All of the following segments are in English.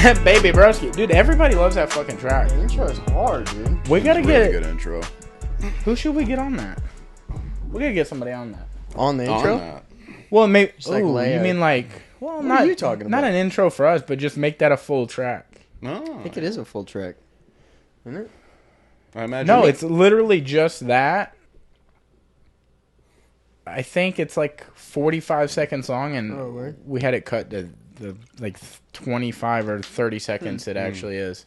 Baby Broski. Dude, everybody loves that fucking track. The intro is hard, dude. We gotta Really get... good intro. Who should we get on that? We gotta get somebody on that. On the intro? On that. Well, maybe... like you mean like... Well, What not are you talking about? Not an intro for us, but just make that a full track. No. I think it is a full track. Isn't it? I imagine. No, it's literally just that. I think it's like 45 seconds long, and we had it cut to the like 25 or 30 seconds it actually is.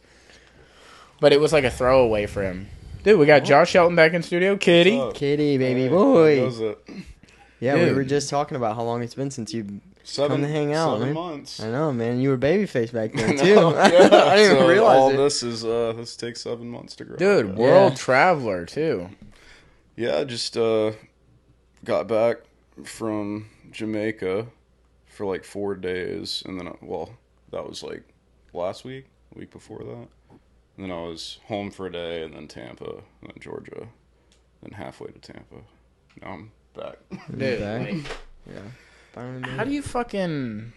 But it was like a throwaway for him. Dude, we got Josh Shelton back in studio. Kitty. Kitty, baby Hey, boy. how goes it? Yeah, Dude. we were just talking about how long it's been since you Seven, come to hang out, 7 man. months. I know, man. You were babyface back then, No, too. yeah. I didn't even So realize all it. this is this takes 7 months to grow. Dude, up. world traveler, too. Yeah, I just got back from Jamaica for like 4 days, and then that was like last week, the week before that. And then I was home for a day, and then Tampa, and then Georgia, then halfway to Tampa. Now I'm back. Dude, back? like, Yeah. Finally made how it. do you fucking...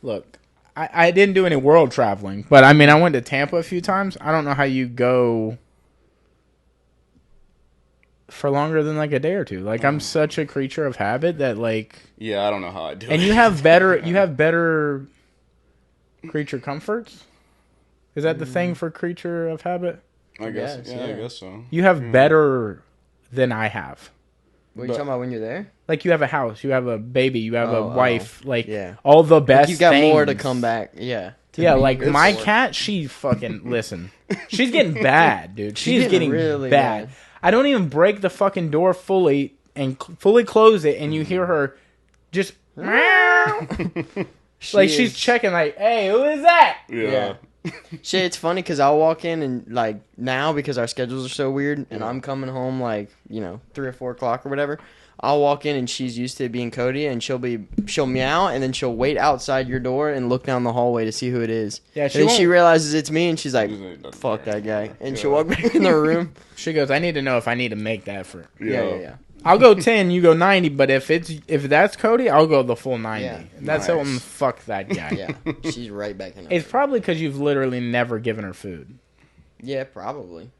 Look, I didn't do any world traveling, but I mean, I went to Tampa a few times. I don't know how you go for longer than like a day or two. Like, I'm such a creature of habit that like... Yeah, I don't know how I do it. And you have better creature comforts? Is that the thing for creature of habit? I guess, Yes, yeah, yeah. I guess so. You have better than I have. What are you talking about when you're there? Like, you have a house, you have a baby, you have a wife, like, yeah. all the best You got more to things. come back. Yeah. Yeah, like, It's my more. cat, she fucking, listen. She's getting bad, dude. She's getting really bad. bad. I don't even break the fucking door fully and fully close it, and you hear her just, meow. Like, she's checking, like, hey, who is that? Yeah. Shit, it's funny because I'll walk in and, like, now because our schedules are so weird and I'm coming home, like, 3 or 4 o'clock or whatever, I'll walk in and she's used to being Cody and she'll meow and then she'll wait outside your door and look down the hallway to see who it is. Yeah, And then she realizes it's me and she's like, Doesn't- fuck that guy. And she'll walk back in the room. She goes, I need to know if I need to make that for... Yeah. I'll go 10, you go 90, but if that's Cody, I'll go the full 90. Yeah. That's Nice. Hilton, fuck that guy. Yeah. She's right back in the It's room. probably because you've literally never given her food. Yeah, probably.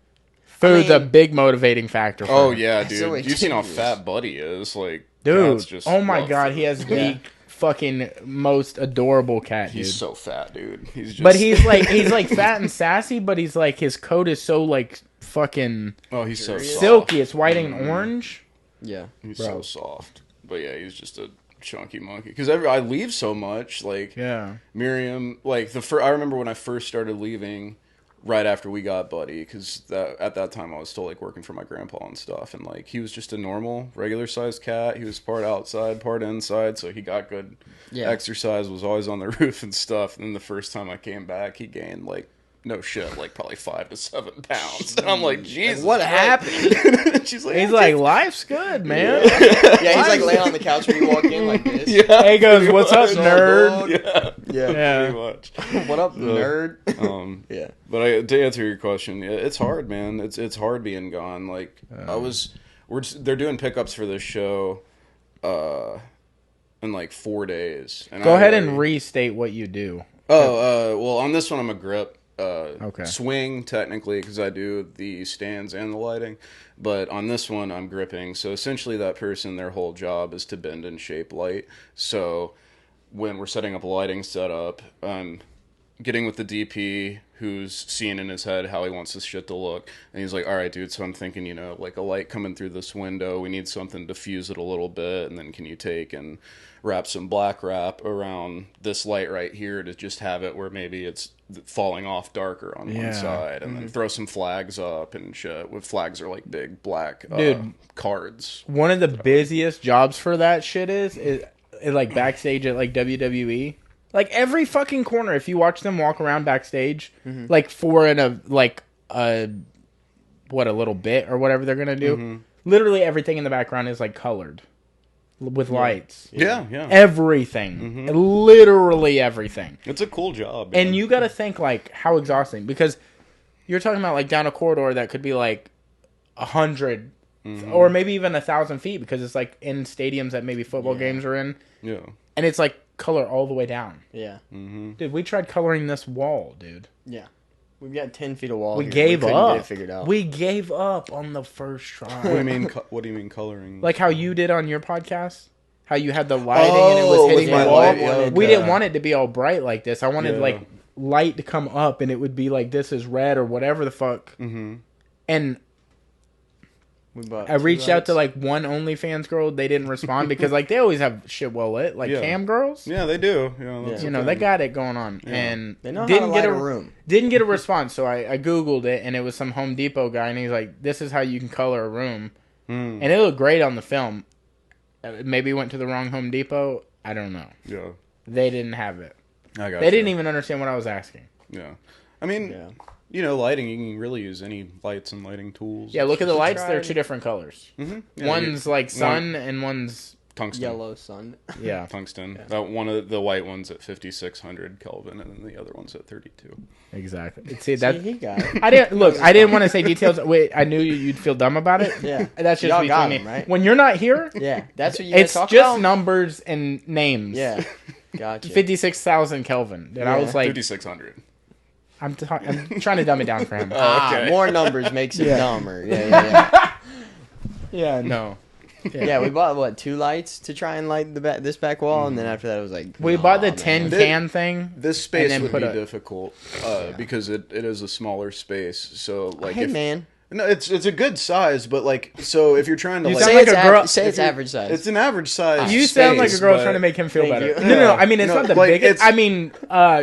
Food's a mean- big motivating factor for Oh her. yeah, That's the way dude. You seen how Kitty is. fat Buddy is? Like, Dude, Cat's just oh my love god, food. he has the fucking most adorable cat, dude. He's so fat, dude. He's just. But he's like fat and sassy, but he's like, his coat is so like fucking Oh, he's so soft. silky. It's white and orange. Yeah. He's Bro. so soft. But yeah, he's just a chunky monkey. Because I leave so much. Like Yeah. Miriam, like I remember when I first started leaving, right after we got Buddy, because at that time I was still like working for my grandpa and stuff, and like he was just a normal, regular sized cat. He was part outside, part inside, so he got good exercise. Was always on the roof and stuff. And then the first time I came back, he gained like. No shit, like probably 5 to 7 pounds. And I'm like, Jesus. What happened? She's like, He's like, life's good, man. Yeah, he's like laying on the couch when you walk in like this. yeah, Hey, he goes, what's up, Dog. nerd? yeah, Yeah. pretty much. What up, nerd? Yeah, but to answer your question, it's hard, man. It's hard being gone. Like they're doing pickups for this show, in like 4 days. And Go ahead and restate what you do. well, on this one I'm a grip. Okay. Swing technically because I do the stands and the lighting, but on this one I'm gripping. So essentially, that person, their whole job is to bend and shape light. So when we're setting up a lighting setup, I'm getting with the DP who's seeing in his head how he wants this shit to look, and he's like, "All right, dude. So I'm thinking, like a light coming through this window. We need something to fuse it a little bit, and then can you take and wrap some black wrap around this light right here to just have it where maybe it's falling off darker on one side, and then throw some flags up and shit. With flags are like big black Dude. cards. One of the busiest jobs for that shit is like backstage at like WWE. Like every fucking corner, if you watch them walk around backstage, like for a little bit or whatever they're gonna do, literally everything in the background is like colored with lights. Yeah. Everything, literally everything. It's a cool job, man. And you got to think like how exhausting, because you're talking about like down a corridor that could be like 100 or maybe even 1,000 feet, because it's like in stadiums that maybe football games are in, yeah. and it's like color all the way down. Yeah. Mm-hmm. Dude, we tried coloring this wall, dude. Yeah. We've got 10 feet of wall. We here. gave we couldn't up. Get it figured out. We gave up on the first try. What do you mean? What do you mean coloring? Like how you did on your podcast? How you had the lighting and it was hitting the wall? light, yeah, We okay. didn't want it to be all bright like this. I wanted like light to come up and it would be like this is red or whatever the fuck. Mm-hmm. And I reached out to like one OnlyFans girl. They didn't respond because like they always have shit well lit, like cam girls. Yeah, they do. That's You know, they got it going on, and they know didn't how to get light a room. Didn't get a response, so I googled it, and it was some Home Depot guy, and he's like, "This is how you can color a room," and it looked great on the film. Maybe went to the wrong Home Depot. I don't know. Yeah, they didn't have it. I got. They didn't even understand what I was asking. Yeah, I mean. Yeah. You know, lighting, you can really use any lights and lighting tools. Yeah, look at the lights. They're two different colors. Mm-hmm. Yeah, one's like sun and one's tungsten. Yellow sun. Yeah. Tungsten. Yeah. That one of the white one's at 5,600 Kelvin and then the other one's at 32. Exactly. See that he got it. I didn't want to say details. Wait, I knew you'd feel dumb about it. Yeah. That's just Y'all between got me. him, right? When you're not here, yeah, that's what you guys it's talk just about? numbers and names. Yeah. Gotcha. 56,000 Kelvin. And I was like 5,600. I'm trying to dumb it down for him. Okay. More numbers makes it dumber. Yeah. Yeah, no. Yeah, we bought what 2 lights to try and light this back wall, and then after that it was like we bought the tin can thing. This space would be difficult because it is a smaller space. So like, hey man, no, it's a good size, but like, so if you're trying to you like, sound like a girl. Say it's average size. It's an average size. You sound like a girl trying to make him feel better. You. No. I mean, it's not the like, biggest. I mean,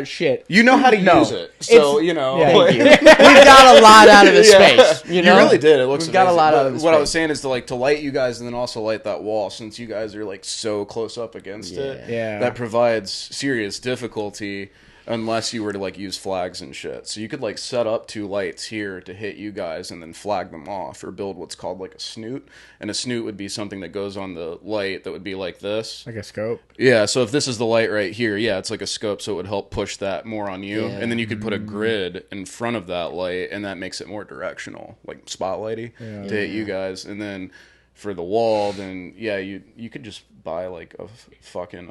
shit. You know how to use it, so you know. Yeah. Thank you. We've got a lot out of the space. You know, you really did. It looks. We've got a lot out of the What I space. was saying is to light you guys, and then also light that wall, since you guys are like so close up against it. Yeah. That provides serious difficulty. Unless you were to like use flags and shit. So you could like set up 2 lights here to hit you guys and then flag them off, or build what's called like a snoot. And a snoot would be something that goes on the light that would be like this. Like a scope? Yeah, so if this is the light right here, yeah, it's like a scope, so it would help push that more on you. Yeah. And then you could put a grid in front of that light, and that makes it more directional, like spotlighty to hit you guys. And then for the wall, then yeah, you could just buy like a fucking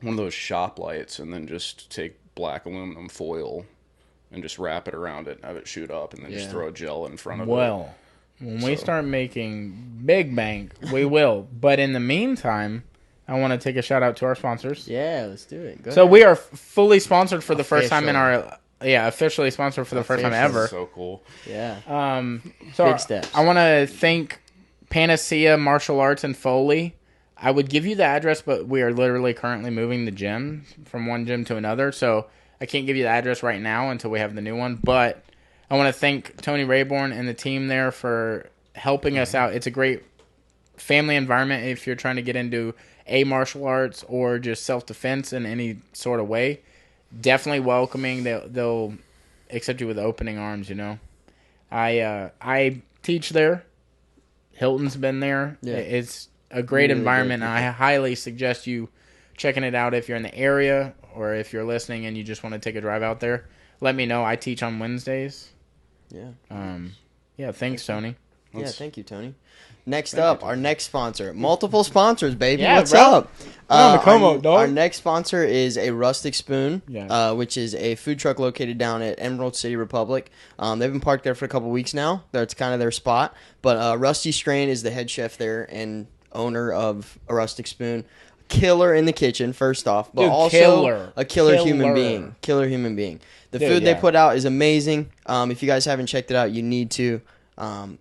one of those shop lights, and then just take black aluminum foil and just wrap it around it and have it shoot up, and then just throw a gel in front of it. Well, when we start making big bank, we will. But in the meantime, I want to take a shout out to our sponsors. Yeah, let's do it. Go so ahead. we are fully sponsored for the first time in our officially sponsored for the first time ever. So cool. Yeah. So Big steps. I want to thank Panacea Martial Arts and Foley. I would give you the address, but we are literally currently moving the gym from one gym to another, so I can't give you the address right now until we have the new one. But I want to thank Tony Rayborn and the team there for helping us out. It's a great family environment if you're trying to get into martial arts or just self-defense in any sort of way. Definitely welcoming. They'll accept you with opening arms, you know. I teach there. Hilton's been there. Yeah. It's a great environment, and I highly suggest you checking it out if you're in the area or if you're listening and you just want to take a drive out there. Let me know. I teach on Wednesdays. Yeah. Yeah, thanks, Tony. Yeah, thank you, Tony. Next up, our next sponsor. Multiple sponsors, baby. Yeah, What's bro. up? Our next sponsor is a Rustic Spoon, Yeah. which is a food truck located down at Emerald City Republic. They've been parked there for a couple weeks now. That's kind of their spot. But Rusty Strain is the head chef there and owner of a Rustic Spoon. Killer in the kitchen, first off, but Dude, also a killer human Killer. being. Killer human being. The Dude, food they yeah. put out is amazing. If you guys haven't checked it out, you need to.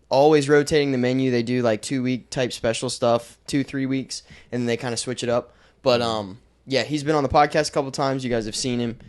Always rotating the menu. They do like 2-week type special stuff, 2-3 weeks, and then they kind of switch it up. But yeah, he's been on the podcast a couple times. You guys have seen him.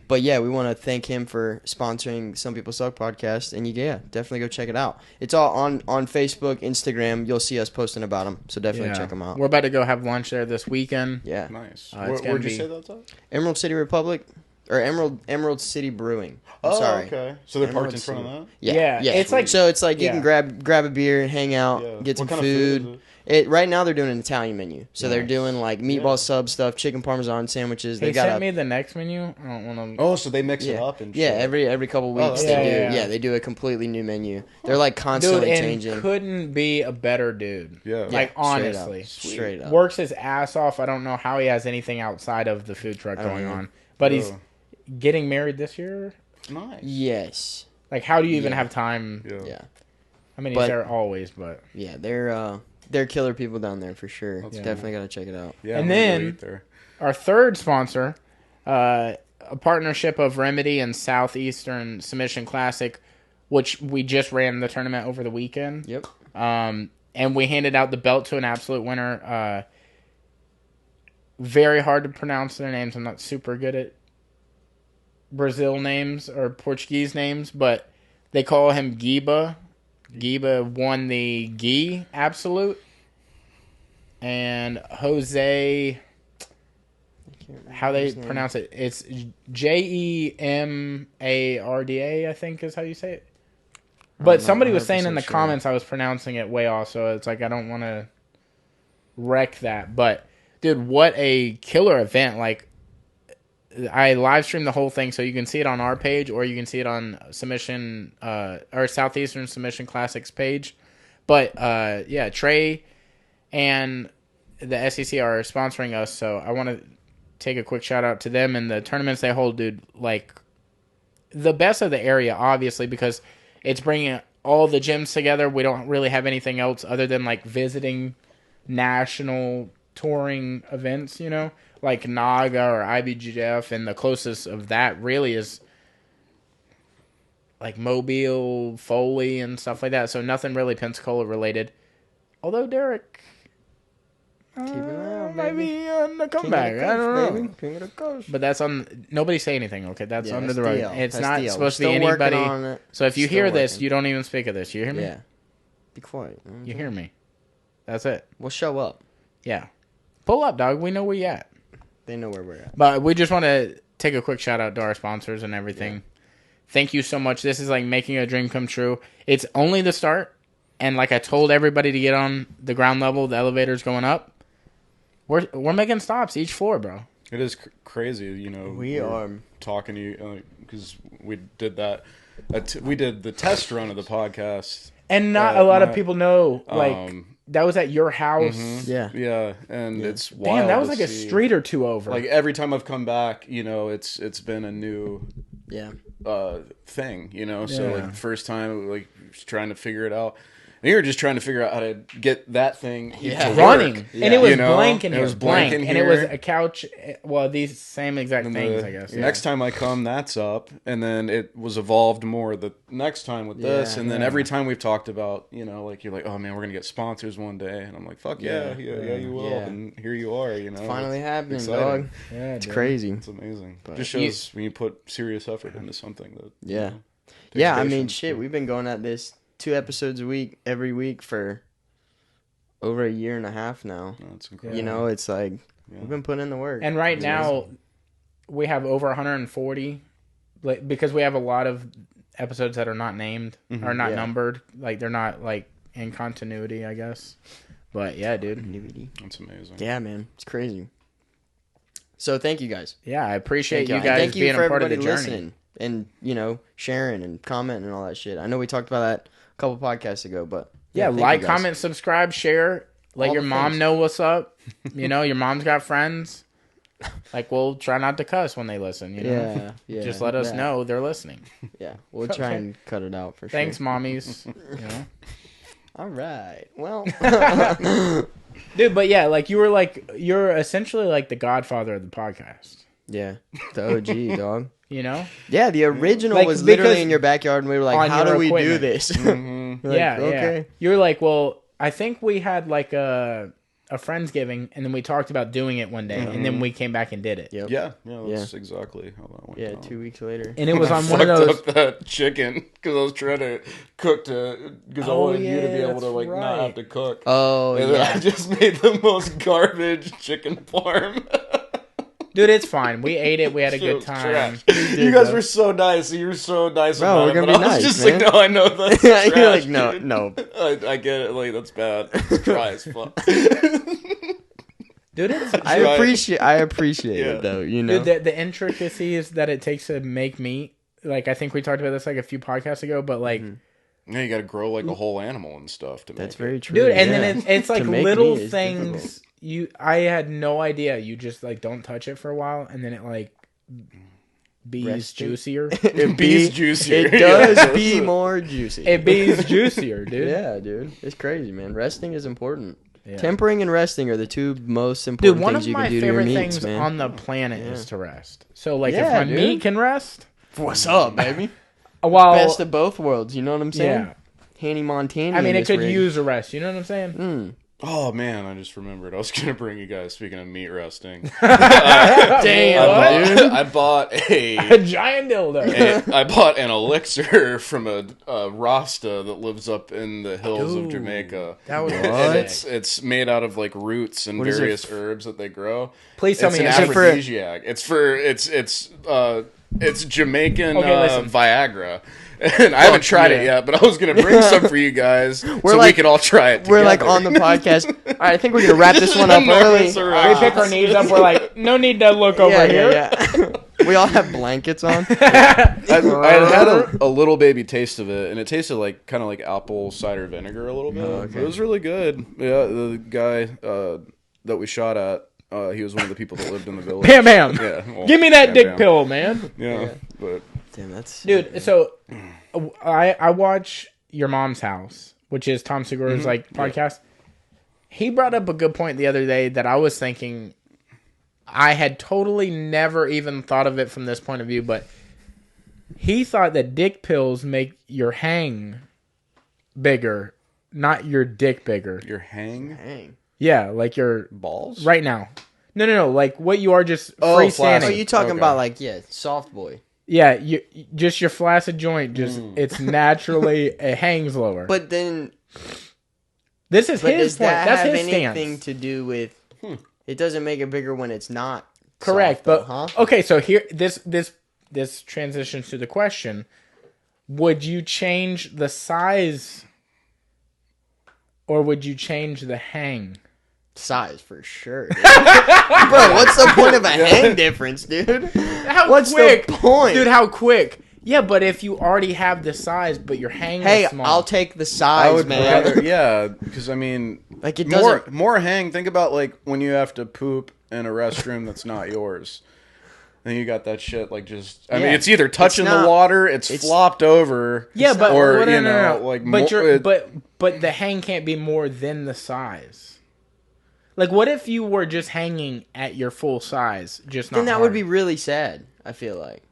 But yeah, we want to thank him for sponsoring Some People Suck podcast, and definitely go check it out. It's all on Facebook, Instagram. You'll see us posting about him, so definitely check them out. We're about to go have lunch there this weekend. Yeah, Nice. It's Where'd you be- say that's at? Emerald City Republic or Emerald City Brewing. I'm sorry. Okay. So they're parked Emerald in front of City. that? Yeah, it's like- so it's like you yeah. can grab a beer and hang out, Yeah. get some What kind of food food. is Right now they're doing an Italian menu. So they're doing like meatball sub stuff, chicken parmesan sandwiches. They sent me the next menu. I don't want to. Oh, so they mix it up and shit. every couple weeks they do a completely new menu. They're like constantly changing. Couldn't be a better dude. Yeah. Like honestly, straight up. Works his ass off. I don't know how he has anything outside of the food truck going on. But he's getting married this year. Nice. Yes. Like, how do you even have time? Yeah. I mean, he's there always, but yeah, they're killer people down there for sure. Definitely got to check it out. Yeah, and then our third sponsor, a partnership of Remedy and Southeastern Submission Classic, which we just ran the tournament over the weekend. Yep. And we handed out the belt to an absolute winner. Very hard to pronounce their names. I'm not super good at Brazil names or Portuguese names, but they call him Giba. Giba won the Gi Absolute. And Jose, how they pronounce it, it's Jemarda, I think is how you say it. But somebody was saying in the comments I was pronouncing it way off, so it's like I don't want to wreck that. But, dude, what a killer event. Like, I live streamed the whole thing, so you can see it on our page, or you can see it on Submission or Southeastern Submission Classics page. But yeah, Trey and the SEC are sponsoring us, so I want to take a quick shout out to them and the tournaments they hold, dude. Like the best of the area, obviously, because it's bringing all the gyms together. We don't really have anything else other than like visiting national touring events, you know. Like Naga or IBGF, and the closest of that really is like Mobile, Foley, and stuff like that. So nothing really Pensacola related. Although Derek might be on the comeback. I don't know. But that's on. Nobody say anything, okay? That's under the rug. It's not supposed to be anybody. So if you hear this, you don't even speak of this. You hear me? Yeah. Be quiet. You hear me? That's it. We'll show up. Yeah. Pull up, dog. We know where you at. They know where we're at. But we just want to take a quick shout out to our sponsors and everything. Yeah. Thank you so much. This is like making a dream come true. It's only the start. And like I told everybody to get on the ground level, the elevator's going up. We're making stops each floor, bro. It is crazy, you know. We are talking to you because we did that. We did the test run of the podcast. And not a lot of people know, like... That was at your house. Mm-hmm. Yeah, and it's wild. Damn, that was like a street or two over. Like every time I've come back, you know, it's been a new thing, you know. So like first time, like trying to figure it out. And you were just trying to figure out how to get that thing running. Work. And it was blank in here. It was blank in here. And it was a couch. Well, these same exact things, I guess. Next time I come, that's up. And then it was evolved more the next time with this. And then every time we've talked about, you know, like you're like, oh man, we're going to get sponsors one day. And I'm like, fuck yeah, you will. Yeah. And here you are, you know. It's finally happening, dog. Yeah, it's crazy. It's amazing. But just shows when you put serious effort into something. That, yeah. You know, I mean, shit, we've been going at this 2 episodes a week, every week for over a year and a half now. That's incredible. You know, it's like we've been putting in the work. And right now, we have over 140 because we have a lot of episodes that are not named or not numbered. Like they're not like in continuity, I guess. But yeah, dude, that's amazing. Yeah, man, it's crazy. So thank you guys. Yeah, I appreciate you guys being a part of the journey. Listening and, you know, sharing and commenting and all that shit. I know we talked about that a couple podcasts ago, but yeah, like, comment, subscribe, share, let your mom know what's up. You know, your mom's got friends. Like, we'll try not to cuss when they listen, you know? Yeah. Just let us know they're listening. Yeah, we'll try and cut it out for sure. Thanks, mommies. You know? All right. Well. Dude, but yeah, like, you're essentially like the Godfather of the podcast. Yeah, the OG, dog. You know? Yeah, the original was literally in your backyard, and we were like, how do we do this? Like, okay. You were like, well, I think we had like a Friendsgiving, and then we talked about doing it one day, and then we came back and did it. Yep. Yeah, that's exactly how that went down. 2 weeks later. And it was on one of those... up that chicken, because I was trying to cook because I wanted you to be able to like not have to cook. Oh, and I just made the most garbage chicken parm. Dude, it's fine. We ate it. We had a good time. You guys were so nice. You were so nice Bro, about we're it. gonna But be I was nice, just man. like, no, I know that's You're trash, like, no, dude. no. I get it. Like, that's bad. It's dry as fuck. Dude, it's I appreciate it though. You know, dude, the intricacies that it takes to make meat. Like, I think we talked about this like a few podcasts ago, but like, Yeah, you got to grow like a whole animal and stuff to make that's it. very true, dude. And yeah. then it's like To make little meat is things. I had no idea. You just like don't touch it for a while, and then it like bees Resting? juicier. It bees juicier. It does be more juicy. It bees juicier, dude. Yeah, dude, it's crazy, man. Resting is important. Yeah. Tempering and resting are the two most important Dude, one things of you my can do to your favorite meats, things man. on the planet is to rest. So, like, Yeah, if my dude. meat can rest, What's up, baby? while Best of both worlds. You know what I'm saying? yeah, Hanny Montana. I mean, in it this could rig. use a rest. You know what I'm saying? Oh man, I just remembered. I was gonna bring you guys. Speaking of meat resting, Damn, I bought a giant dildo. I bought an elixir from a Rasta that lives up in the hills of Jamaica. That was And sick. it's made out of like roots and What is it? various herbs that they grow. Please tell It's me an it's for. aphrodisiac. It's Jamaican Okay, listen. Viagra. And I haven't tried it yet, but I was gonna bring some for you guys so we like- could all try it. We're like together. on the podcast. All right, I think we're gonna wrap this one up early. Nervous around. We pick our knees up. We're like, no need to look over here. Yeah. We all have blankets on. I had a little baby taste of it, and it tasted like kind of like apple cider vinegar a little bit. okay. It was really good. Yeah, the guy that we shot at, he was one of the people that lived in the village. Bam, bam. Yeah, well, Give me that bam, dick bam. pill, man. Yeah, but Damn, that's Dude, so I watch Your Mom's House, which is Tom Segura's like podcast. He brought up a good point the other day that I was thinking I had totally never even thought of it from this point of view, but he thought that dick pills make your hang bigger, not your dick bigger. your hang Dang. Yeah, like your balls right now. No, like what you are just Oh, freestanding. flaccid. Oh, you talking Okay. about like soft boy? Yeah, you just your flaccid joint. Just it's naturally it hangs lower. But then, this is his does point. that That's have his anything stance. to do with? It doesn't make it bigger when it's not. Correct, soft, but though, huh? okay. So here, this transitions to the question: would you change the size, or would you change the hang? Size for sure, dude. Bro. What's the point of a hang difference, dude? How What's quick, the point, dude? How quick? Yeah, but if you already have the size, but your hang Hey, is small. I'll take the I size, would man. rather, yeah, because I mean, Like it doesn't. more hang. Think about like when you have to poop in a restroom that's not yours. And you got that shit like just. I mean, Yeah. it's either touching It's not- the water, it's flopped over. Yeah, but or well, you know, like but mo- but the hang can't be more than the size. Like, what if you were just hanging at your full size, just not? Then that hard? would be really sad. I feel like,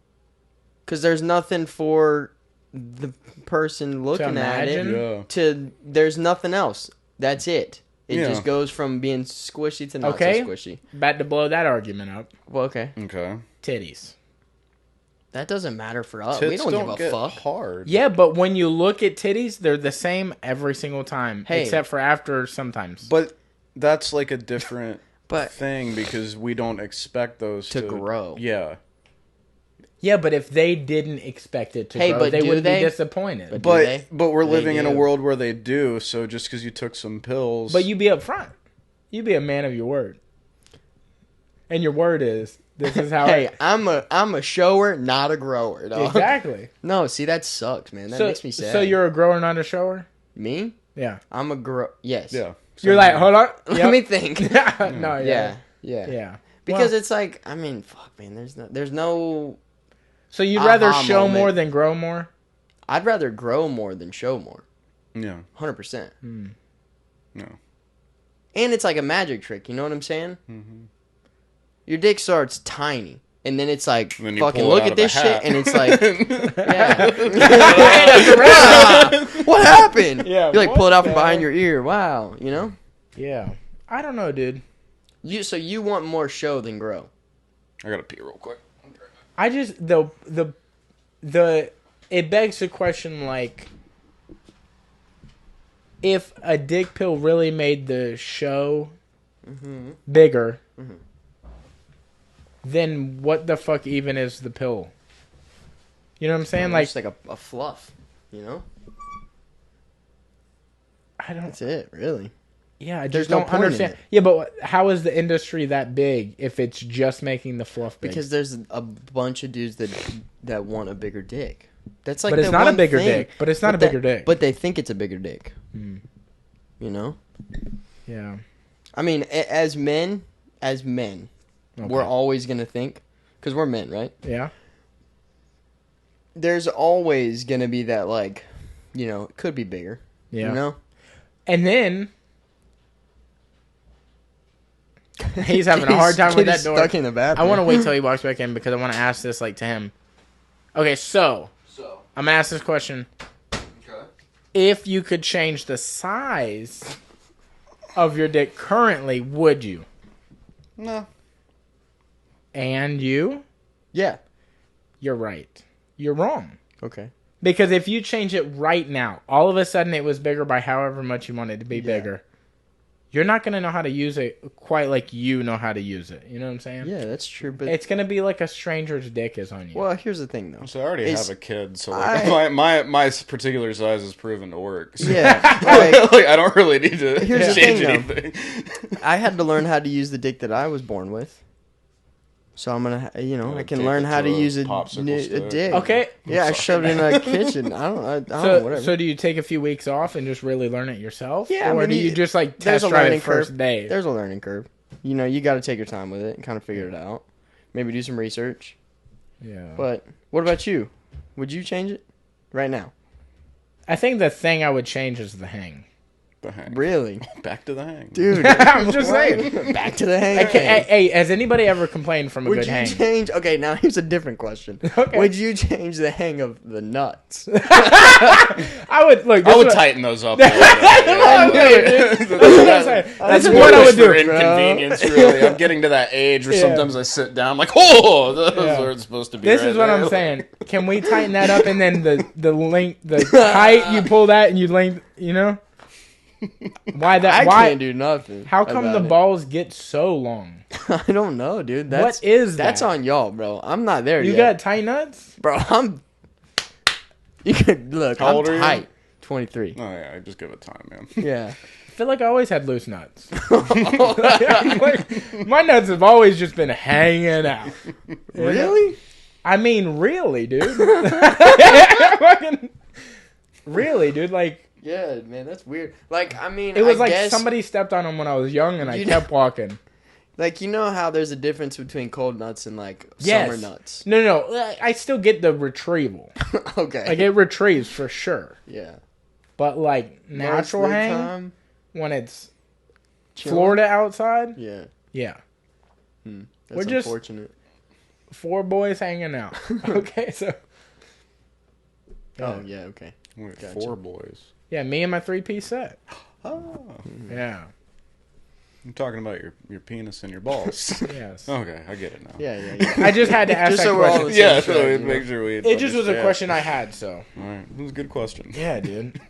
because there's nothing for the person looking at it. imagine? Yeah. To there's nothing else. That's it. It Yeah. just goes from being squishy to not Okay. so squishy. about to blow that argument up. Well, okay, Okay. Titties. that doesn't matter for us. Tits We don't give a get fuck. hard. Yeah, but when you look at titties, they're the same every single time, Hey. except for after sometimes. But that's like a different But thing because we don't expect those To grow. Yeah. Yeah, but if they didn't expect it to Hey, grow, but they do would they? be disappointed. But- But, Do they? But we're They living in a do. world where they do, so just because you took some pills. you be upfront. You be a man of your word. And your word is, this is how hey, I'm a shower, not a grower, dog. Exactly. No, see that sucks, man. That makes me sad. So you're a grower, not a shower? me? Yeah. I'm a grow. Yes. Yeah. You're like, hold on. Let me think. No, Yeah. Yeah. Yeah. Because Well, it's like, I mean, fuck, man. There's no. so you'd aha rather show moment. more than grow more? I'd rather grow more than show more. Yeah. 100%. No. And it's like a magic trick. You know what I'm saying? Your dick starts tiny. And then it's like, Then you fucking pull it look out at of a this shit. hat. And it's like, yeah. What happened? Yeah, You like what pull it out from the behind hell? your ear. Wow. You know? Yeah. I don't know, dude. So you want more show than grow. I gotta pee real quick. I just the it begs the question, like, if a dick pill really made the show bigger, then what the fuck even is the pill? You know what I'm saying? Like, just like a fluff, you know? I don't. That's it, really. Yeah, I There's just no don't point in understand. it. Yeah, but how is the industry that big if it's just making the fluff big? Because there's a bunch of dudes that want a bigger dick. That's like, but it's the not a one bigger thing. dick. But it's not a bigger dick. But they think it's a bigger dick. Hmm. You know? Yeah. I mean, as men, Okay. we're always gonna think, because we're men, right? Yeah. There's always gonna be that, like, you know, it could be bigger. Yeah. You know? And then he's having a hard time with that door. Stuck in the bathroom. I want to wait till he walks back in because I want to ask this like to him. Okay, so I'm gonna ask this question. Okay. If you could change the size of your dick currently, would you? No. And you? Yeah. You're right. You're wrong. Okay. Because if you change it right now, all of a sudden it was bigger by however much you want it to be bigger. You're not going to know how to use it quite like you know how to use it. You know what I'm saying? Yeah, that's true. But it's going to be like a stranger's dick is on you. well, here's the thing, though. So I already have a kid, so like, my particular size is proven to work. So. Yeah. Like, I don't really need to Here's the change thing, anything. I had to learn how to use the dick that I was born with. So I'm gonna, I can Take learn it how to to a use a popsicle dick. Okay. Yeah, I shoved it in a kitchen. I don't know, whatever. So do you take a few weeks off and just really learn it yourself? Yeah, Or I mean, do you just like there's test a drive learning it first curve. day? There's a learning curve. You know, you got to take your time with it and kind of figure it out. Maybe do some research. Yeah. But what about you? Would you change it right now? I think the thing I would change is the hang. The hang. Really? Back to the hang. Dude. I'm just saying. Back to the hang. Hey, has anybody ever complained from a Would good you hang? change? Okay, now here's a different question. Okay. Would you change the hang of the nuts? I would look. I would tighten those up. That's That's what I would do. For inconvenience, really. I'm getting to that age where sometimes I sit down, I'm like, oh, those are supposed to be. This right is what there. I'm saying. Can we tighten that up and then the length, the height, you pull that and you length, you know? Why that? I can't do nothing. How come the balls get so long? I don't know, dude. What is that? That's on y'all, bro. I'm not there You yet. got tight nuts? Bro, you could look. How old are you? Tight. 23. Oh yeah, I just give it time, man. Yeah. I feel like I always had loose nuts. Like, my nuts have always just been hanging out. Really? I mean, really, dude. Really, dude. Like, Yeah, man, that's weird. Like, I mean, it was I like guess, somebody stepped on them when I was young and I kept walking. Like, you know how there's a difference between cold nuts and, like, Yes. summer nuts? No. I still get the retrieval. Okay. Like, it retrieves for sure. Yeah. But, like, natural Most of the hang, time, when it's chilling. Florida outside, Yeah. yeah. That's We're just- unfortunate. 4 boys hanging out. Okay, so. Oh, yeah, okay. Wait, Gotcha. 4 boys. Yeah, me and my 3-piece set. Oh, Yeah. I'm talking about your penis and your balls. Yes. Okay, I get it now. Yeah. I just had to ask Just that so we're all question. on the same Yeah, track, so you know? make sure we. It just was a understand. question I had, so. All right, it was a good question. Yeah, dude.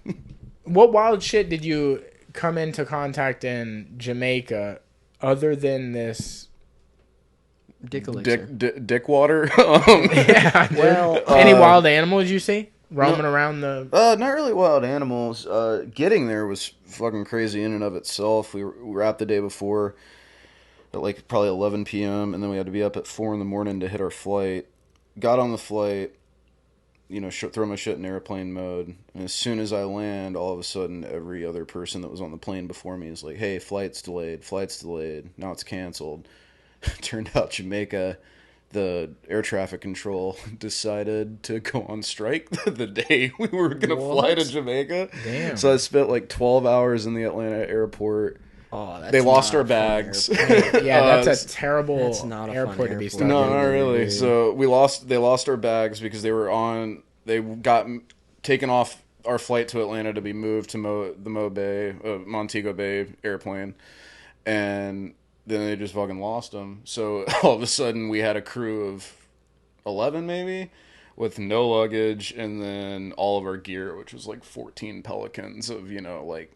What wild shit did you come into contact in Jamaica other than this? Dick elixir. Dickwater. Yeah, dude. Well, Any wild animals you see roaming around the? Not really wild animals. Getting there was fucking crazy in and of itself. We were out the day before at like probably 11 p.m. and then we had to be up at 4 in the morning to hit our flight. Got on the flight, throw my shit in airplane mode, and as soon as I land, all of a sudden every other person that was on the plane before me is like, "Hey, flight's delayed. Now it's canceled." Turned out Jamaica, the air traffic control decided to go on strike the day we were going to fly to Jamaica. Damn. So I spent like 12 hours in the Atlanta airport. Oh, that's They lost not our a fun bags. airport. Yeah, that's a terrible That's not a fun airport to be airport. stuck No, in. not really. So they lost our bags because they got taken off our flight to Atlanta to be moved to Montego Bay airplane, and then they just fucking lost them. So all of a sudden we had a crew of 11 maybe with no luggage, and then all of our gear, which was like 14 Pelicans of, like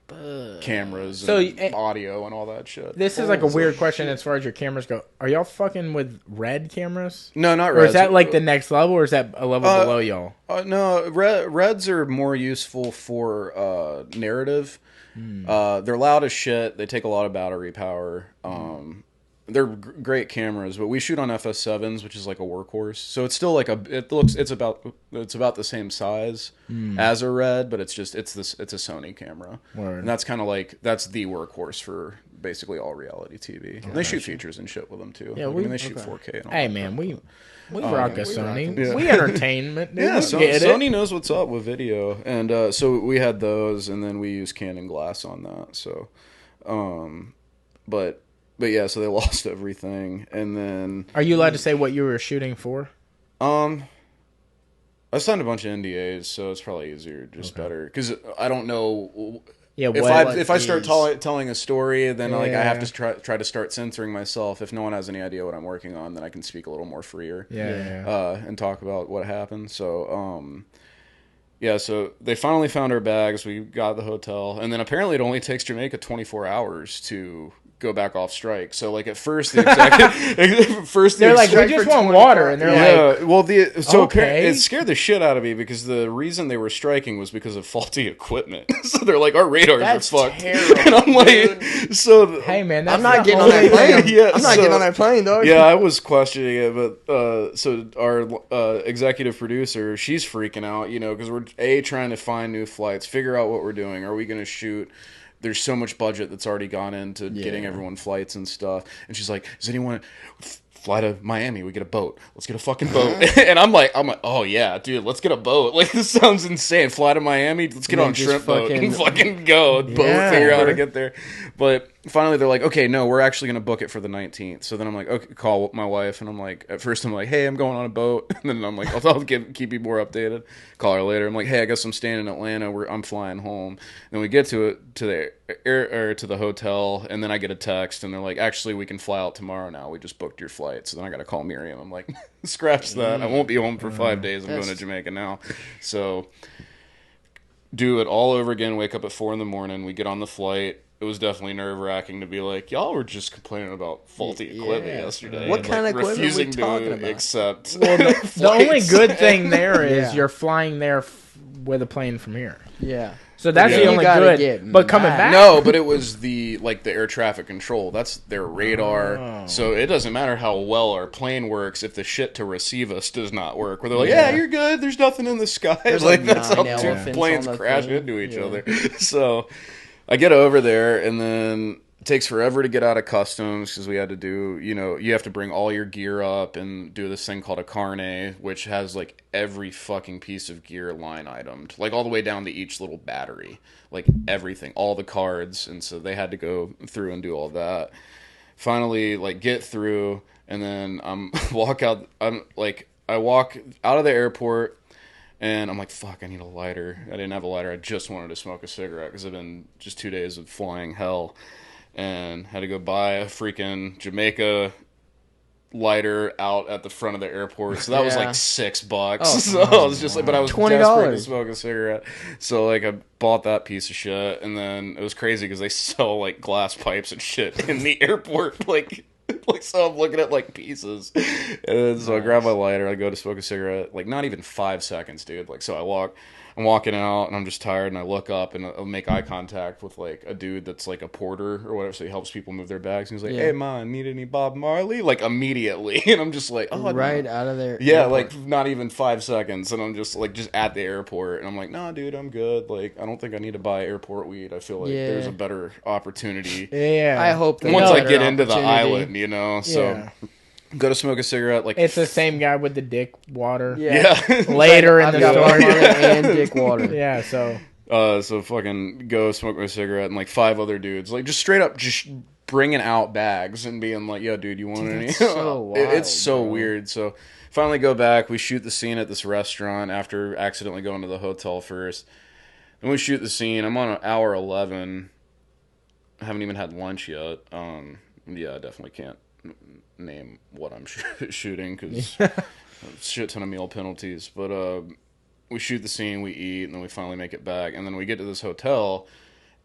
cameras and audio and all that shit. This is like a weird question as far as your cameras go. Are y'all fucking with red cameras? No, not Or reds. is that like the next level, or is that a level below y'all? No, reds are more useful for narrative. They're loud as shit. They take a lot of battery power. They're great cameras, but we shoot on FS7s, which is like a workhorse. So it's still like it's about the same size as a red, but it's a Sony camera. Word. And that's kind of that's the workhorse for basically all reality TV. And they shoot features and shit with them too. Yeah, they shoot 4K. And all hey that man, crap. we rock a Sony. Yeah. We entertainment. Dude. Yeah, Get Sony it? knows what's up with video, and so we had those, and then we used Canon glass on that. So, but yeah, so they lost everything, and then Are you allowed to say what you were shooting for? I signed a bunch of NDAs, so it's probably easier, just better, because I don't know. Yeah, If I start telling a story, then I have to try to start censoring myself. If no one has any idea what I'm working on, then I can speak a little more freer. And talk about what happened. So so they finally found our bags. We got the hotel, and then apparently it only takes Jamaica 24 hours to go back off strike. So at first the they're like, we just want water, and they're like, well, okay. It scared the shit out of me, because the reason they were striking was because of faulty equipment. So they're like, our radars are fucked. Terrible, and I'm like, so hey man, that's I'm not getting on that plane. I'm not getting on that plane, dog. Yeah, I was questioning it, but so our executive producer, she's freaking out, because we're trying to find new flights, figure out what we're doing. Are we going to shoot? There's so much budget that's already gone into getting everyone flights and stuff. And she's like, does anyone fly to Miami? We get a boat. Let's get a fucking boat. And I'm like, oh yeah, dude, let's get a boat. Like, this sounds insane. Fly to Miami. Let's get on a shrimp boat and fucking go. Figure out how to get there. But finally they're like, okay, no, we're actually going to book it for the 19th. So then I'm like, okay, call my wife. And I'm like, at first I'm like, hey, I'm going on a boat. And then I'm like, I'll keep you more updated. Call her later. I'm like, hey, I guess I'm staying in Atlanta. I'm flying home. Then we get to the hotel, and then I get a text, and they're like, actually, we can fly out tomorrow now. We just booked your flight. So then I got to call Miriam. I'm like, scratch that. I won't be home for 5 days. I'm going to Jamaica now. So do it all over again. Wake up at 4 a.m. We get on the flight. It was definitely nerve-wracking to be like, y'all were just complaining about faulty equipment yesterday. What kind of equipment refusing are we talking about? Accept well, the only good thing there is you're flying there with a plane from here. Yeah. So that's the only good. But coming back, no, but it was the air traffic control. That's their radar. Oh. So it doesn't matter how well our plane works if the shit to receive us does not work. Where they're like, yeah, you're good. There's nothing in the sky. There's that's how two planes crash into each other. So I get over there, and then it takes forever to get out of customs, because we had to do, you have to bring all your gear up and do this thing called a carnet, which has like every fucking piece of gear line itemed, like all the way down to each little battery, like everything, all the cards. And so they had to go through and do all that. Finally, get through, and then I walk out of the airport. And I'm like, fuck, I need a lighter. I didn't have a lighter. I just wanted to smoke a cigarette, because I've been just 2 days of flying hell. And had to go buy a freaking Jamaica lighter out at the front of the airport. So that was like $6. Oh, so I was just like, but I was $20 desperate to smoke a cigarette. So I bought that piece of shit. And then it was crazy, because they sell glass pipes and shit in the airport. So I'm looking at pieces, and then so I grab my lighter, I go to smoke a cigarette, not even 5 seconds, dude. So I'm walking out, and I'm just tired, and I look up, and I'll make eye contact with a dude that's a porter or whatever, so he helps people move their bags. And he's like, hey man, need any Bob Marley? Immediately, and I'm just like, oh, right out of there. Yeah, not even 5 seconds, and I'm just at the airport, and I'm like, nah, dude, I'm good. I don't think I need to buy airport weed. I feel like there's a better opportunity. Yeah, I hope that once I get into the island, so. Yeah. Go to smoke a cigarette. It's the same guy with the dickwater. Yeah. Later in the story. And dickwater. Yeah. So. So fucking go smoke my cigarette, and 5 other dudes just straight up just bringing out bags and being like, "Yo, dude, you want any?" It's so wild, it's so weird. So finally go back. We shoot the scene at this restaurant after accidentally going to the hotel first. Then we shoot the scene. I'm on hour 11. I haven't even had lunch yet. I definitely can't name what I'm shooting, because a shit ton of meal penalties. But we shoot the scene, we eat, and then we finally make it back. And then we get to this hotel,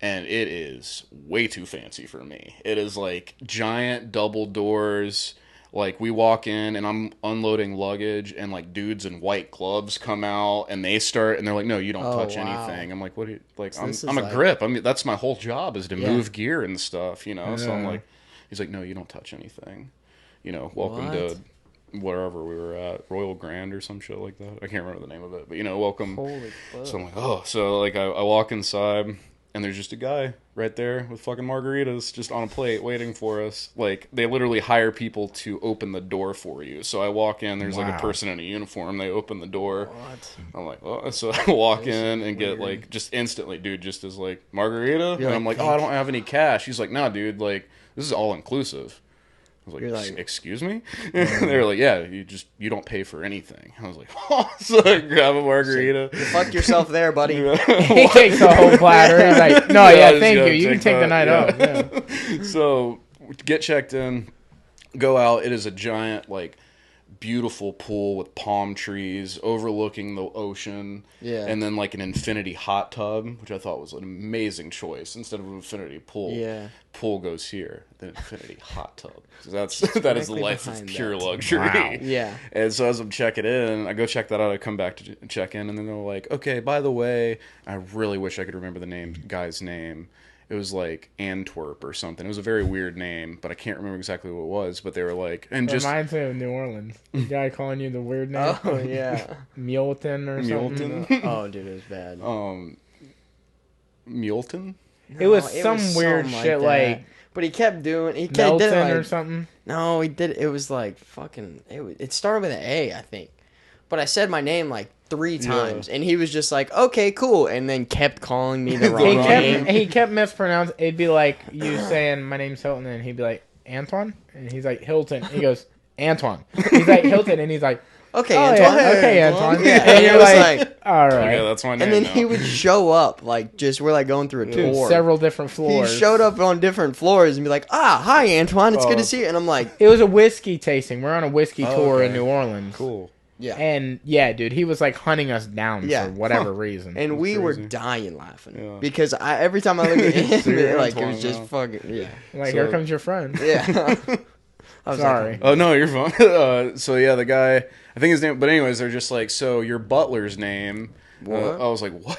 and it is way too fancy for me. It is like giant double doors. Like, we walk in, and I'm unloading luggage, and, like, dudes in white gloves come out, and they start, and they're like, no, you don't touch anything. I'm like, what do you, like, so I'm a grip. I mean, that's my whole job is to move gear and stuff, you know? Yeah. So I'm like, he's like, no, you don't touch anything. You know, welcome to wherever we were at, Royal Grand or some shit like that. I can't remember the name of it, but, you know, welcome. Holy fuck. So I'm like, oh. So, like, I walk inside, and there's just a guy right there with fucking margaritas just on a plate waiting for us. Like, they literally hire people to open the door for you. So I walk in, there's like a person in a uniform. They open the door. What? I'm like, oh. So I walk in and get like, just instantly, dude, just as like, margarita? And I'm like, oh, I don't have any cash. He's like, nah, dude, like, this is all inclusive. I was like, excuse me? They were like, yeah, you don't pay for anything. I was like, oh. So I grab a margarita. You fuck yourself there, buddy. He takes the whole platter. He's like, no, thank you. You can take the night off. Yeah. So get checked in, go out. It is a giant, like, beautiful pool with palm trees overlooking the ocean. Yeah. And then, like, an infinity hot tub, which I thought was an amazing choice. Instead of an infinity pool. Yeah. Pool goes here. The infinity hot tub. So that is the life of pure luxury. Wow. Yeah. And so as I'm checking in, I go check that out. I come back to check in, and then they're like, okay, by the way, I really wish I could remember the guy's name. It was like Antwerp or something. It was a very weird name, but I can't remember exactly what it was. But they were like, and just reminds me of New Orleans. The guy calling you the weird name. Oh yeah, Multon or something. Oh, dude, it was bad. Multon. No, it was some weird shit like. But he kept doing. He kept did it like, or something. No, he did. It was like fucking. It started with an A, I think. But I said my name like 3 times, and he was just like, "Okay, cool," and then kept calling me the wrong name. He kept mispronouncing. It'd be like you saying my name's Shelton, and he'd be like Antoine, and he's like Hilton. He goes Antoine. He's like Hilton, and he's like, okay, Antoine. Yeah, okay, Antoine. Yeah, and you're like, all right. Okay, that's my name. And then now. he would show up, like, just we're like going through a tour, several different floors. He showed up on different floors and be like, hi Antoine, it's good to see you. And I'm like, it was a whiskey tasting. We're on a whiskey tour in New Orleans. Cool. Yeah. And yeah, dude, he was like hunting us down for whatever reason. And we were dying laughing because every time I look at him, like it was just fucking Like, here comes your friend. Yeah. I'm sorry. Like, oh no, you're fine. So yeah, the guy, I think his name. But anyways, they're just like, so your butler's name. I was like, what?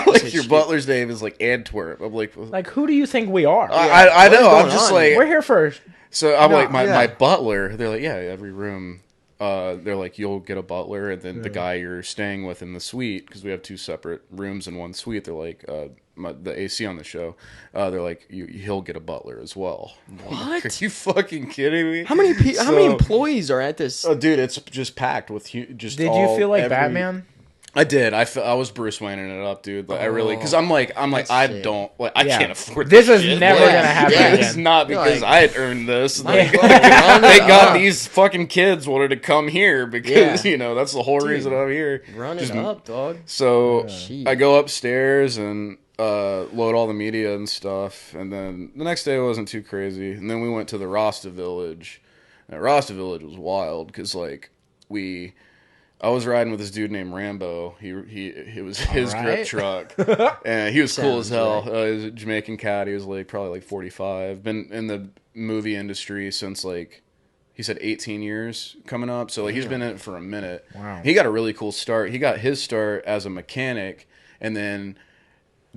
Like, your butler's name is like Antwerp. I'm like, who do you think we are? I know. I'm just like, we're here first. So I'm like, my butler. They're like, yeah, every room. They're like, you'll get a butler, and then the guy you're staying with in the suite, because we have 2 separate rooms in one suite. They're like, the AC on the show. They're like, he'll get a butler as well. What? Are you fucking kidding me? How many employees are at this? Oh, dude, it's just packed with just. Did you feel like Batman? I did. I was Bruce Wayneing it up, dude. Like, I really, because I'm like, I don't, like, I can't afford this. This is never gonna happen again. It's not because I had earned this. They got these fucking kids wanted to come here because you know that's the whole reason I'm here. Run it up, dog. So I go upstairs and load all the media and stuff, and then the next day wasn't too crazy. And then we went to the Rasta Village. And Rasta Village was wild because like I was riding with this dude named Rambo. It was his grip truck, and he was cool as hell. He was a Jamaican cat. He was like probably like 45. Been in the movie industry since like he said 18 years coming up. So like he's been in it for a minute. Wow. He got a really cool start. He got his start as a mechanic, and then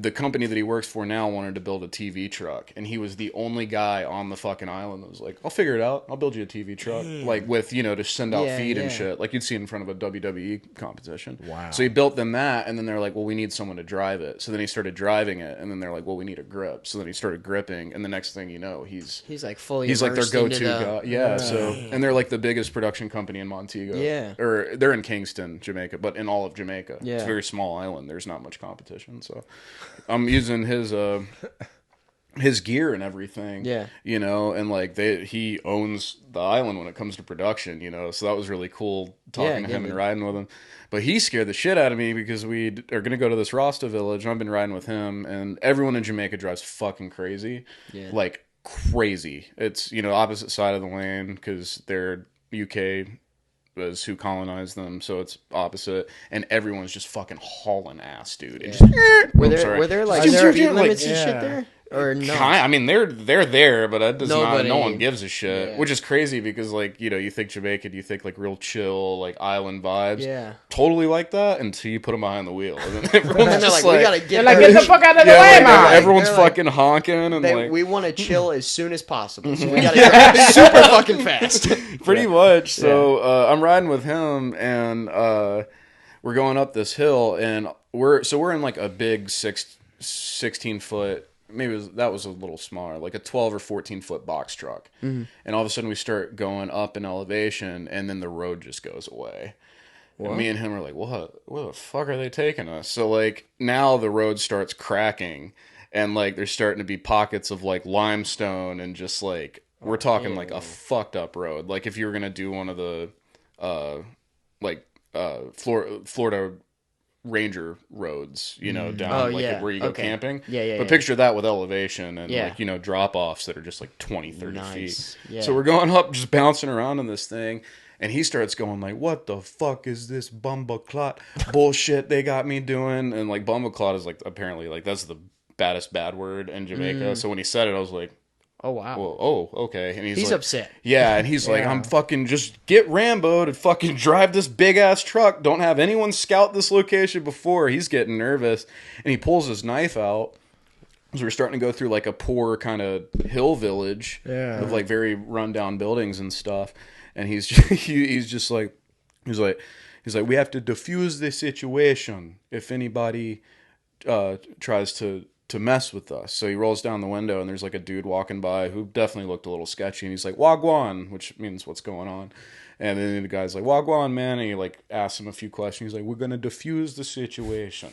the company that he works for now wanted to build a TV truck, and he was the only guy on the fucking island that was like, I'll figure it out. I'll build you a TV truck. Like with, to send out feed and shit. Like you'd see in front of a WWE competition. Wow. So he built them that, and then they're like, well, we need someone to drive it. So then he started driving it, and then they're like, well, we need a grip. So then he started gripping, and the next thing you know, he's like fully like their go-to guy. Yeah, so, and they're like the biggest production company in Montego. Yeah. Or they're in Kingston, Jamaica, but in all of Jamaica. Yeah. It's a very small island. There's not much competition, so I'm using his gear and everything, and like he owns the island when it comes to production, so that was really cool talking to him and riding with him. But he scared the shit out of me because we are going to go to this Rasta village, and I've been riding with him, and everyone in Jamaica drives fucking crazy, like crazy. It's opposite side of the lane because they're UK as who colonized them, so it's opposite, and everyone's just fucking hauling ass, dude. Yeah. Just, were there like speed limits and shit there? Or no? I mean, they're there, but that does Nobody, not. No one gives a shit, yeah. which is crazy because, like, you know, you think Jamaica, you think like real chill, like island vibes. Yeah, totally like that until you put them behind the wheel, and then everyone's and they're just like, we gotta get, get the fuck out of the way, like, man. everyone's They're fucking honking, and we want to chill as soon as possible. So we gotta get super fucking fast. pretty much. So I'm riding with him, and we're going up this hill, and we're in like a big 16 foot. Maybe that was a little smaller, like a 12 or 14 foot box truck. Mm-hmm. And all of a sudden we start going up in elevation, and then the road just goes away. What? And me and him are like, what? Where the fuck are they taking us? So like now the road starts cracking, and like there's starting to be pockets of like limestone, and just like we're talking like a fucked up road. Like if you were gonna do one of the Florida Ranger roads, you know, down where you go camping. But picture that with elevation and like, you know, drop offs that are just like 20, 30 feet. Yeah. So we're going up, just bouncing around in this thing, and he starts going like, what the fuck is this bumbleclot bullshit they got me doing? And like bumbleclot is like apparently like that's the baddest bad word in Jamaica. So when he said it, I was like, oh wow. Well, oh, okay. And he's like, upset. Yeah, and he's like, I'm fucking just get Rambo'd and fucking drive this big ass truck. Don't have anyone scout this location before. He's getting nervous, and he pulls his knife out. So we're starting to go through like a poor kind of hill village with like very rundown buildings and stuff. And he's just like we have to defuse this situation if anybody tries to mess with us. So he rolls down the window, and there's like a dude walking by who definitely looked a little sketchy, and he's like, Wagwan, which means what's going on. And then the guy's like, Wagwan, man, and he like asks him a few questions. He's like, we're gonna defuse the situation.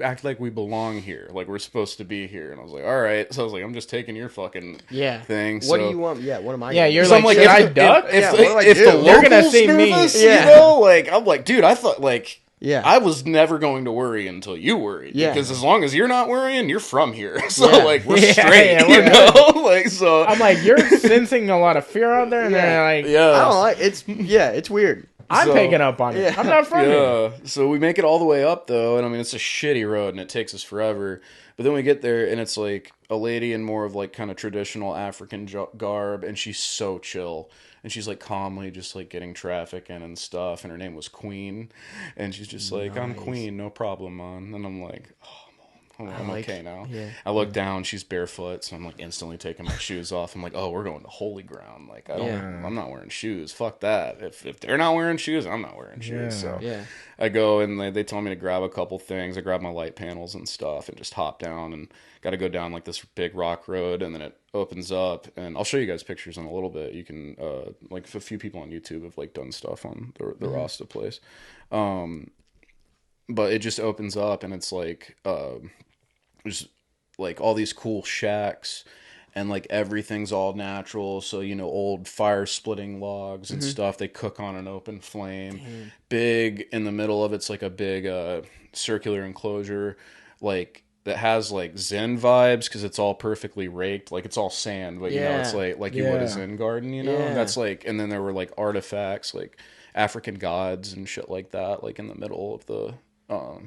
Act like we belong here, like we're supposed to be here. And I was like, all right. So I was like, I'm just taking your fucking thing. What do you want? Yeah, what am I? Yeah, you're like, should I duck? If the you're gonna see nervous, me. You know, like I'm like, dude, I thought like. Yeah, I was never going to worry until you worried. Yeah, because as long as you're not worrying, you're from here. So like we're straight. We're you know, like so. I'm like, you're sensing a lot of fear out there, and then like, I don't like it's. Yeah, it's weird. I'm picking up on it. I'm not from here. So we make it all the way up though, and I mean it's a shitty road, and it takes us forever. But then we get there, and it's like a lady in more of like kind of traditional African garb, and she's so chill. And she's like calmly just like getting traffic in and stuff. And her name was Queen. And she's just like, I'm Queen, no problem, man. And I'm like, I'm okay now. Yeah. I look down, she's barefoot, so I'm like instantly taking my shoes off. I'm like, oh, we're going to holy ground. Like I'm not wearing shoes. Fuck that. If they're not wearing shoes, I'm not wearing shoes. So I go, and they tell me to grab a couple things. I grab my light panels and stuff and just hop down, and got to go down like this big rock road, and then it opens up, and I'll show you guys pictures in a little bit. You can like a few people on YouTube have like done stuff on the Rasta place, but it just opens up, and it's like there's like all these cool shacks, and like everything's all natural. So you know, old fire splitting logs and stuff they cook on an open flame. Big in the middle of it's like a big circular enclosure, like that has like Zen vibes because it's all perfectly raked, like it's all sand, but you know it's like you would a Zen garden, you know. That's like, and then there were like artifacts like African gods and shit like that, like in the middle of the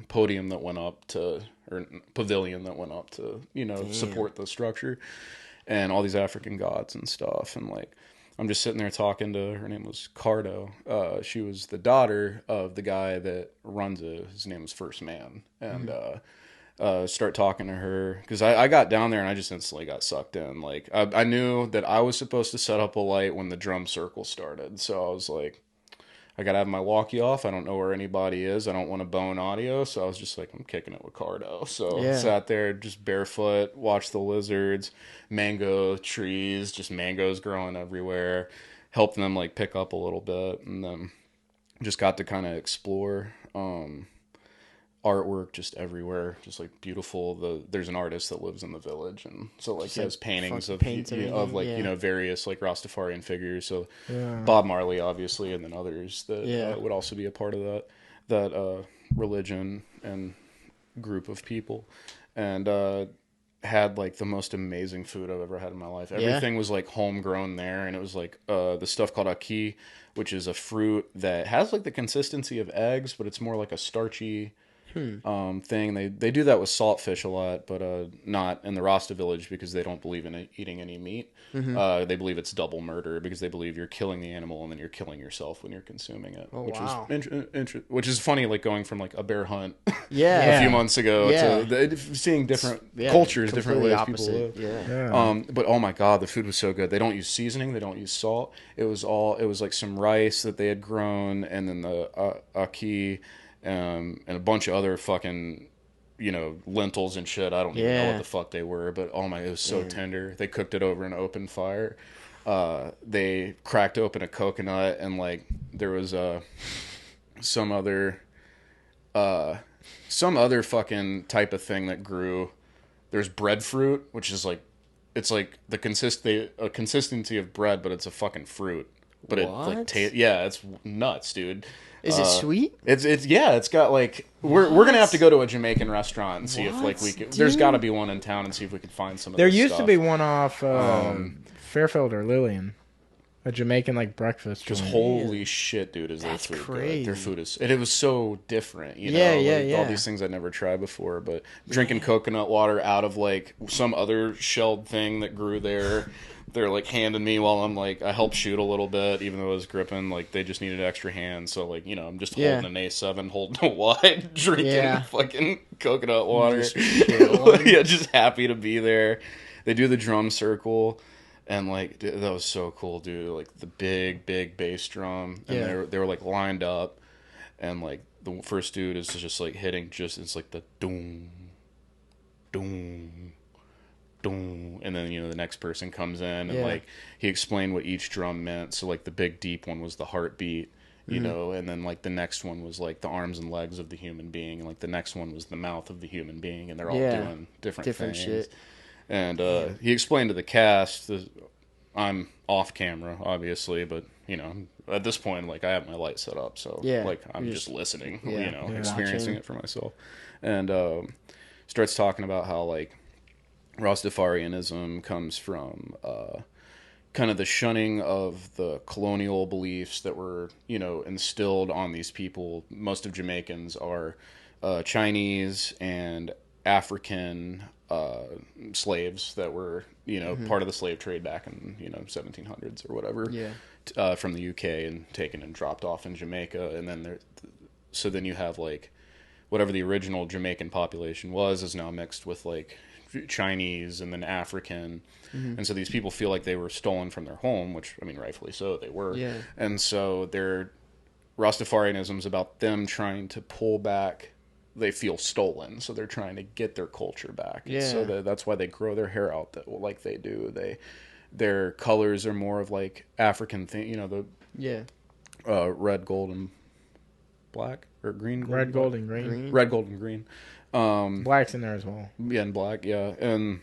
podium that went up to, or pavilion that went up to, you know, support the structure, and all these African gods and stuff. And like I'm just sitting there talking to, her name was Cardo. She was the daughter of the guy that runs it. His name was First Man. And start talking to her, because I got down there and I just instantly got sucked in. Like I knew that I was supposed to set up a light when the drum circle started, so I was like, I gotta have my walkie off. I don't know where anybody is. I don't want to bone audio, so I was just like, I'm kicking it with Cardo. So I sat there just barefoot, watched the lizards, mango trees, just mangoes growing everywhere, helped them like pick up a little bit, and then just got to kind of explore. Artwork just everywhere, just like beautiful. There's an artist that lives in the village, and so like he has paintings of like you know, various like Rastafarian figures. So Bob Marley obviously, and then others that would also be a part of that religion and group of people. And had like the most amazing food I've ever had in my life. Everything was like homegrown there, and it was like the stuff called a.k.a., which is a fruit that has like the consistency of eggs, but it's more like a starchy thing. They do that with saltfish a lot, but not in the Rasta village because they don't believe in eating any meat. They believe it's double murder because they believe you're killing the animal and then you're killing yourself when you're consuming it. Oh, which wow. is which is funny, like going from like a bear hunt Yeah. a few months ago Yeah. to seeing different cultures, different ways opposite. people live. Yeah. But oh my god, the food was so good. They don't use seasoning, they don't use salt. It was like some rice that they had grown, and then the a.k.a. And a bunch of other fucking, lentils and shit. I don't even know what the fuck they were, but oh my, it was so tender. They cooked it over an open fire. They cracked open a coconut, and like there was some other fucking type of thing that grew. There's breadfruit, which is like, it's like a consistency of bread, but it's a fucking fruit. But What? it like it's nuts, dude. Is it sweet? It's got like we're gonna have to go to a Jamaican restaurant and see if like we can. There's got to be one in town and see if we can find some of There this used stuff. to be one off Fairfield or Lillian, a Jamaican like breakfast. Just joint. holy shit, dude! Is That's their food crazy. good? Their food is, and it was so different. All these things I'd never tried before. But drinking coconut water out of like some other shelled thing that grew there. They're like handing me while I'm like, I help shoot a little bit, even though I was gripping. Like they just needed extra hands, so like I'm just holding an A7, holding a wide, drinking fucking coconut water. Just happy to be there. They do the drum circle, and like dude, that was so cool, dude. Like the big bass drum, and they were like lined up, and like the first dude is just like hitting, it's like the doom, doom. And then the next person comes in and like he explained what each drum meant. So like the big deep one was the heartbeat, and then like the next one was like the arms and legs of the human being, and like the next one was the mouth of the human being, and they're all doing different things. Shit. And he explained to the cast, I'm off camera obviously, but at this point like I have my light set up, so like I'm just listening, experiencing it for myself. And starts talking about how like Rastafarianism comes from kind of the shunning of the colonial beliefs that were, instilled on these people. Most of Jamaicans are Chinese and African slaves that were, part of the slave trade back in, 1700s or whatever, from the UK and taken and dropped off in Jamaica. And then then you have like whatever the original Jamaican population was is now mixed with like Chinese and then African, and so these people feel like they were stolen from their home, which I mean rightfully so, they were. And so their Rastafarianism's about them trying to pull back. They feel stolen, so they're trying to get their culture back. So that's why they grow their hair out like they do. Their colors are more of like African thing, red, gold, and black or green. Red, gold, and green. Red, gold, and green. Black's in there as well. Yeah, and black, and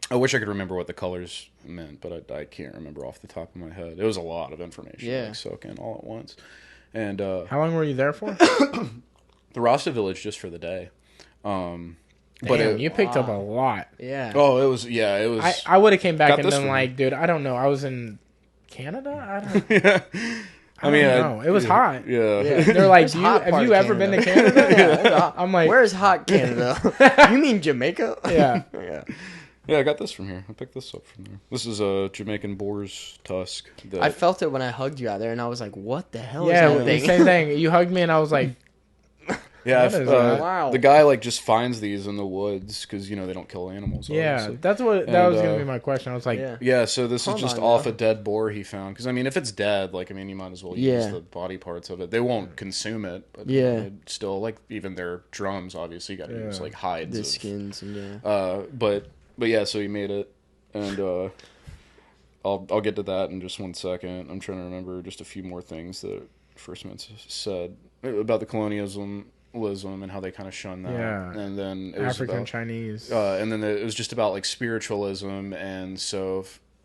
I wish I could remember what the colors meant, but I can't remember off the top of my head. It was a lot of information, like, soak in all at once. And how long were you there for? The Rasta village just for the day. But you picked up a lot. Yeah. Oh, it was. I would have came back and been like, dude, I don't know. I was in Canada. I don't know. It was hot. Yeah. They're like, have you ever been to Canada? I'm like, where's hot Canada? You mean Jamaica? Yeah. Yeah, I got this from here. I picked this up from there. This is a Jamaican boar's tusk. I felt it when I hugged you out there, and I was like, what the hell is that thing? Same thing. You hugged me, and I was like, yeah, wow. The guy like just finds these in the woods because they don't kill animals. Yeah, that's what that was gonna be my question. I was like, yeah. So this is just off a dead boar he found because if it's dead, you might as well use the body parts of it. They won't consume it, but still like even their drums. Obviously, you got to use like hides, the skins, and but yeah. So he made it, and I'll get to that in just one second. I'm trying to remember just a few more things that First Man said about the colonialism and how they kind of shun that. Yeah. And then it African, was about, Chinese. and then it was just about like spiritualism. And so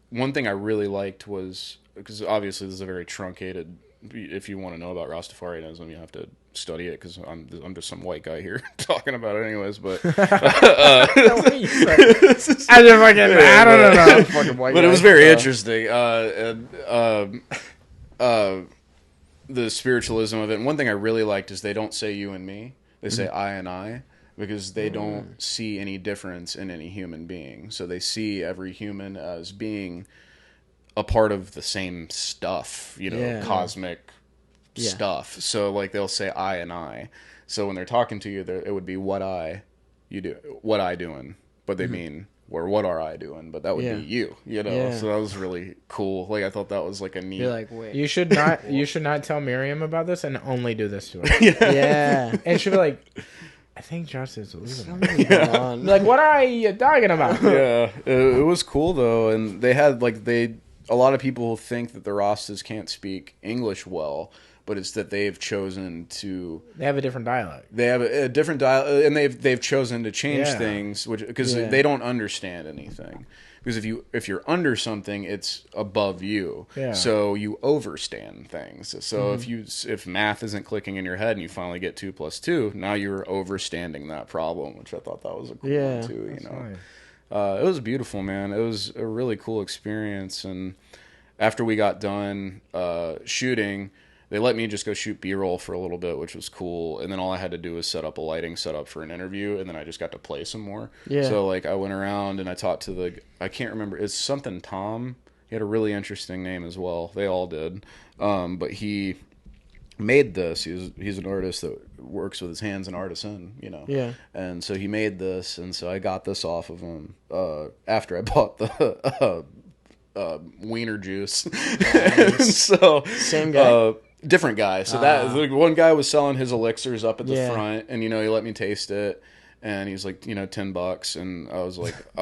one thing I really liked was, because obviously this is a very truncated, if you want to know about Rastafarianism, you have to study it because I'm just some white guy here talking about it anyways. But I don't know. Fucking white but it guy. was very interesting. The spiritualism of it. And one thing I really liked is they don't say you and me. They say I and I, because they don't see any difference in any human being. So they see every human as being a part of the same stuff, cosmic stuff. So like they'll say I and I. So when they're talking to you, it would be what I doing, but they mean or what are I doing, but that would be you, So that was really cool. Like I thought that was like a neat. You're like, wait. You should not tell Miriam about this and only do this to her. Yeah. And she'll be like, I think Josh is leaving. Yeah. Like, what are you talking about? Yeah, it was cool though, and they had a lot of people think that the Rastas can't speak English well, but it's that they've chosen to. They have a different dialect. They have a different dialect, and they've chosen to change things, because they don't understand anything. Because if you're under something, it's above you. Yeah. So you overstand things. So if math isn't clicking in your head and you finally get 2 + 2, now you're overstanding that problem, which I thought that was a cool one too. Nice. It was beautiful, man. It was a really cool experience. And after we got done shooting, they let me just go shoot B-roll for a little bit, which was cool. And then all I had to do was set up a lighting setup for an interview, and then I just got to play some more. Yeah. So like I went around and I talked to I can't remember, it's something Tom. He had a really interesting name as well. They all did. But he made this. He's an artist that works with his hands, an artisan, Yeah. And so he made this, and so I got this off of him after I bought the wiener juice. And so Same guy. Different guy. So one guy was selling his elixirs up at the front, and he let me taste it, and he's like, $10, and I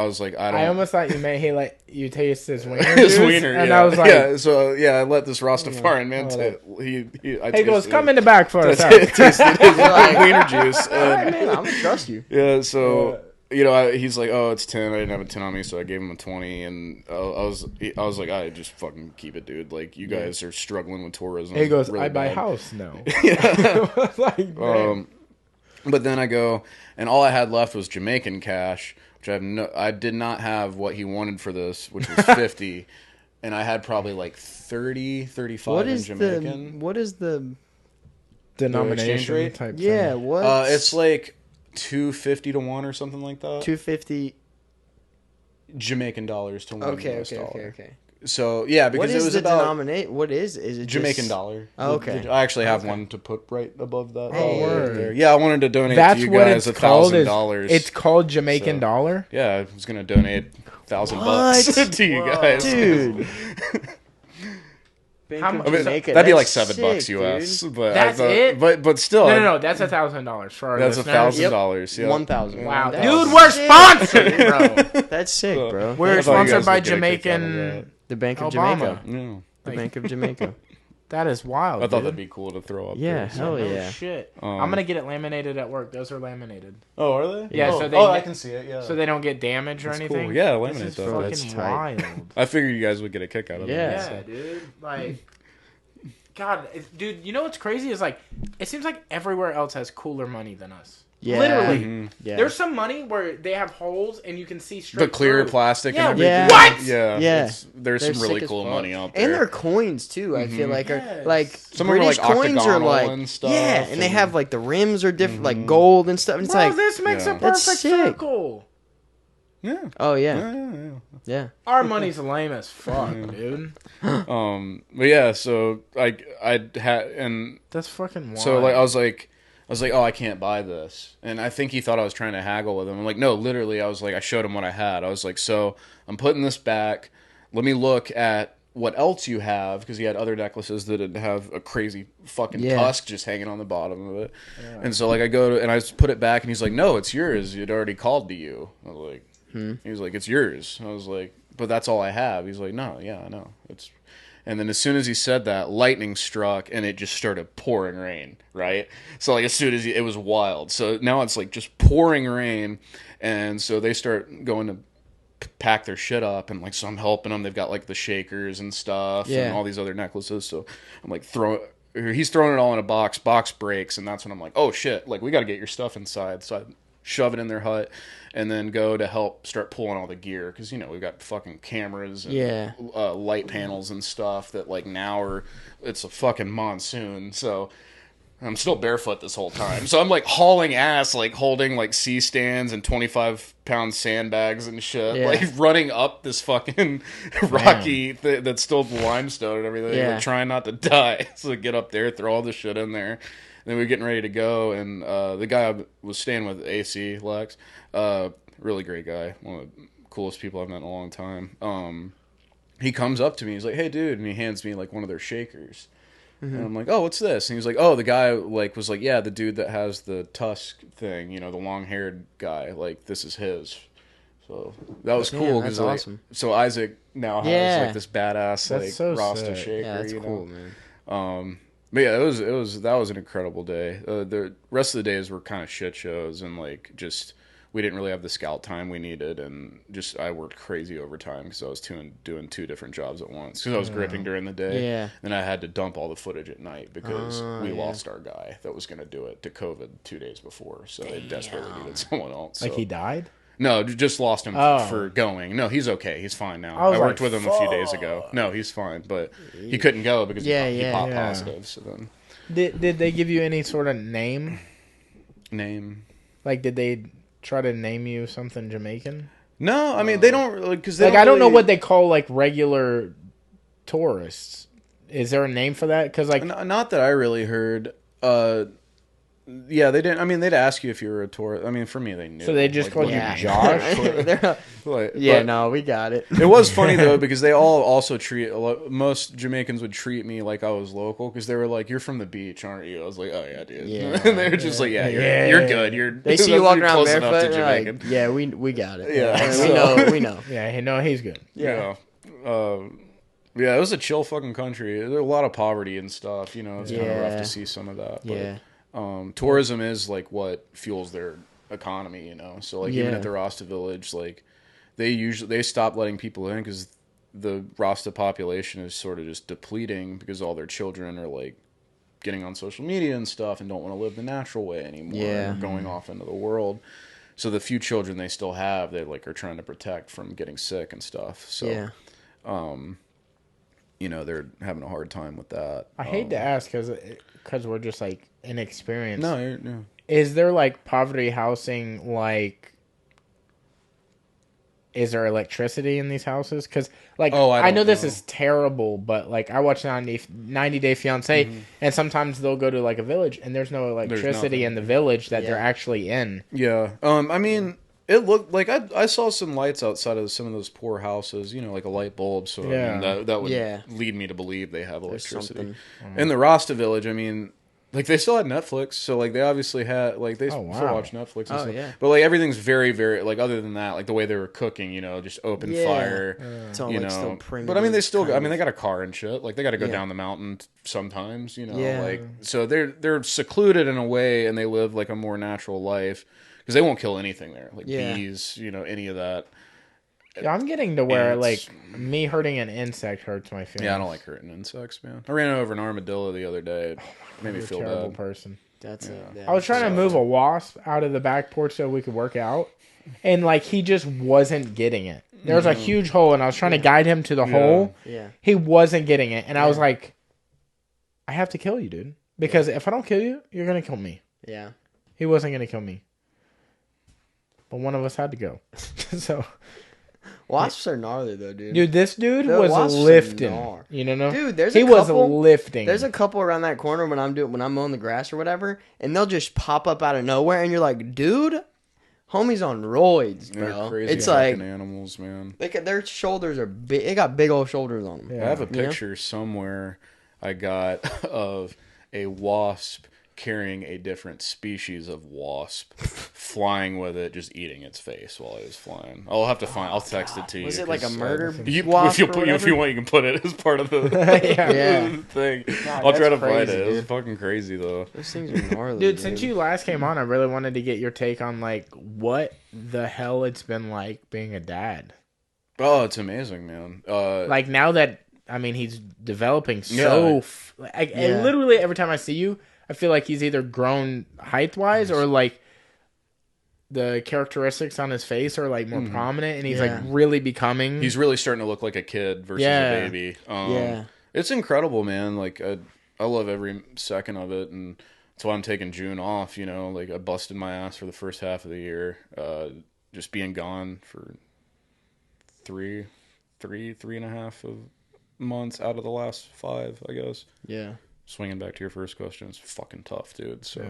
was like, I almost thought you meant you taste his wiener his juice, wiener, and I was like, I let this Rastafarian man he goes, come in the back for a second. tasted his wiener juice. All right, man, I'm gonna trust you. Yeah, so. He's like, oh, it's 10. I didn't have a 10 on me, so I gave him a 20. And I was like, I just fucking keep it, dude. Like, you guys are struggling with tourism. He goes, really I buy bad. house now. Like, but then I go, and all I had left was Jamaican cash, which I did not have what he wanted for this, which was 50. And I had probably like 30, 35 in Jamaican. What is the denomination rate? type Yeah, thing? what? It's like 250 to 1 or something like that. 250 Jamaican dollars to 1 US dollar. Okay. So yeah, because What is it was the about denominate? What is it? Jamaican just... dollar. Oh, okay. I actually have one to put right above that. Oh, word. Right there. Yeah, I wanted to donate That's to you what guys it's called. $1,000. It's called Jamaican dollar. Yeah, I was gonna donate $1,000 to you guys, dude. that'd be like $7 US. Dude. But That's it. But still, No. That's $1,000 for our that's listeners. $1,000. Yeah. 1,000. Wow, That's dude, we're sick. sponsored, bro. That's sick, bro. We're I thought you sponsored guys by would get a kick out of Jamaican. The Bank of Obama. Jamaica. Yeah. The Bank of Jamaica. That is wild. I thought dude. that'd be cool to throw up. Yeah, there, so. hell Oh, yeah. shit. I'm gonna get it laminated at work. Those are laminated, Oh, are they? Yeah, Oh, so they- I can see it. Yeah. so they don't get damaged or That's anything. cool. Yeah, This laminate is those. That's fucking tight. wild. I figured you guys would get a kick out of Yeah. it. Yeah, dude. Like, God, dude. You know what's crazy is like, it seems like everywhere else has cooler money than us. Yeah. Literally. Mm-hmm. Yeah. There's some money where they have holes and you can see straight The clear through. plastic Yeah, and everything. yeah. What? Yeah. Yeah. There's They're some really sick as cool fuck. money out there. And their coins too. I feel like Yes. are like Some of them are, British like, coins are octagonal like and stuff, yeah, and they and- have like the rims are different, like gold and stuff. And it's Bro, like this makes Yeah. a That's perfect sick. circle. Yeah. oh yeah, Yeah. yeah. Our money's lame as fuck, dude. But yeah, so I had, and That's fucking wild. so like I was like, oh, I can't buy this, and I think he thought I was trying to haggle with him. I'm like, no, literally, I was like, I showed him what I had. I was like, so I'm putting this back. Let me look at what else you have, because he had other necklaces that didn't have a crazy fucking tusk just hanging on the bottom of it. Yeah. And so like I go to and I just put it back, and he's like, no, it's yours. It already called to you. I was like, he was like, it's yours. I was like, but that's all I have. He's like, no, yeah, I know. It's. And then as soon as he said that, lightning struck, and it just started pouring rain, right? So, like, as soon as it was wild. So now it's, like, just pouring rain, and so they start going to pack their shit up, and, like, so I'm helping them. They've got, like, the shakers and stuff and all these other necklaces. So I'm, like, he's throwing it all in a box. Box breaks, and that's when I'm like, oh shit! Like we got to get your stuff inside. So I shove it in their hut, and then go to help start pulling all the gear because we've got fucking cameras and light panels and stuff that like now it's a fucking monsoon. So I'm still barefoot this whole time. So I'm like hauling ass, like holding like C-stands and 25-pound sandbags and shit. Like running up this fucking rocky that's still limestone and everything. Like, trying not to die. So get up there, throw all the shit in there. And then we were getting ready to go. And the guy I was staying with, AC Lex, really great guy. One of the coolest people I've met in a long time. He comes up to me. He's like, hey, dude. And he hands me like one of their shakers. And I'm like, oh, what's this? And he was like, oh, the guy like was like, yeah, the dude that has the tusk thing, the long-haired guy, like this is his. So that was cool because awesome. So Isaac now has like this badass like Rasta shaker. Yeah, that's cool, man. But yeah, that was an incredible day. The rest of the days were kind of shit shows and like just. We didn't really have the scout time we needed, and just I worked crazy overtime because I was doing 2 different jobs at once. Because I was gripping during the day, and I had to dump all the footage at night because we lost our guy that was going to do it to COVID 2 days before. So they desperately needed someone else. Like he died? No, just lost him for going. No, no, he's okay. He's fine now. I worked with him a few days ago. No, he's fine, but he couldn't go because he popped positive. So then, did they give you any sort of name? Like, did they try to name you something Jamaican? No, I mean they don't because they like I don't know what they call like regular tourists. Is there a name for that? Because like not that I really heard. Yeah, they didn't. I mean, they'd ask you if you were a tourist. I mean, for me, they knew. So they just called you Josh? No, we got it. It was funny, though, because they all also most Jamaicans would treat me like I was local, because they were like, you're from the beach, aren't you? I was like, oh, yeah, dude. Yeah. And they were just like, you're good. They see you walking around barefoot, and like, yeah, we got it. Yeah, we know. Yeah, no, he's good. Yeah. Yeah, it was a chill fucking country. There a lot of poverty and stuff, it's kind of rough to see some of that. But, tourism is like what fuels their economy, so like even at the Rasta village, like they stop letting people in because the Rasta population is sort of just depleting because all their children are like getting on social media and stuff and don't want to live the natural way anymore. They're going off into the world. So the few children they still have, they like are trying to protect from getting sick and stuff. So they're having a hard time with that. I hate to ask because we're just like inexperienced. No. Is there like poverty housing? Like, is there electricity in these houses? Because like I know this is terrible, but like I watch 90 Day Fiancé, and sometimes they'll go to like a village and there's no electricity in the village that they're actually in. Yeah. I mean. It looked like I saw some lights outside of some of those poor houses, like a light bulb. So I mean, that would lead me to believe they have electricity. In the Rasta village, I mean, like they still had Netflix, so like they obviously had like they still watch Netflix and stuff. Yeah. But like everything's very, very like other than that, like the way they were cooking, just open fire, still primitive, but I mean they got a car and shit. Like they got to go down the mountain sometimes, like so they're secluded in a way, and they live like a more natural life. Because they won't kill anything there, like bees, any of that. Yeah, I'm getting to where like me hurting an insect hurts my feelings. Yeah, I don't like hurting insects, man. I ran over an armadillo the other day. It made me feel bad. Terrible person. That's it. I was trying to move a wasp out of the back porch so we could work out, and like he just wasn't getting it. There was a huge hole, and I was trying to guide him to the hole. Yeah, he wasn't getting it, and I was like, "I have to kill you, dude, because if I don't kill you, you're gonna kill me." Yeah, he wasn't gonna kill me. But one of us had to go. So wasps are gnarly though, dude. Dude, this dude was lifting. Dude, he was lifting. There's a couple around that corner when I'm mowing the grass or whatever, and they'll just pop up out of nowhere, and you're like, dude, homie's on roids, bro. They're crazy it's like animals, man. Their shoulders are big. They got big old shoulders on them. Yeah. I have a picture somewhere I got of a wasp carrying a different species of wasp, flying with it, just eating its face while it was flying. I'll text it to you. Was it like a murder wasp? If you want, you can put it as part of the thing. I'll try to find it. It was fucking crazy though. Those things are gnarly, dude. Since you last came on, I really wanted to get your take on like what the hell it's been like being a dad. Oh, it's amazing, man. Like now that I mean, he's developing so. And literally every time I see you, I feel like he's either grown height wise or like the characteristics on his face are like more prominent, and he's like really becoming. He's really starting to look like a kid versus a baby. It's incredible, man. Like I love every second of it, and that's why I'm taking June off. You know, like I busted my ass for the first half of the year, just being gone for three and a half of months out of the last 5, I guess. Yeah. Swinging back to your first question, it's fucking tough, dude. So,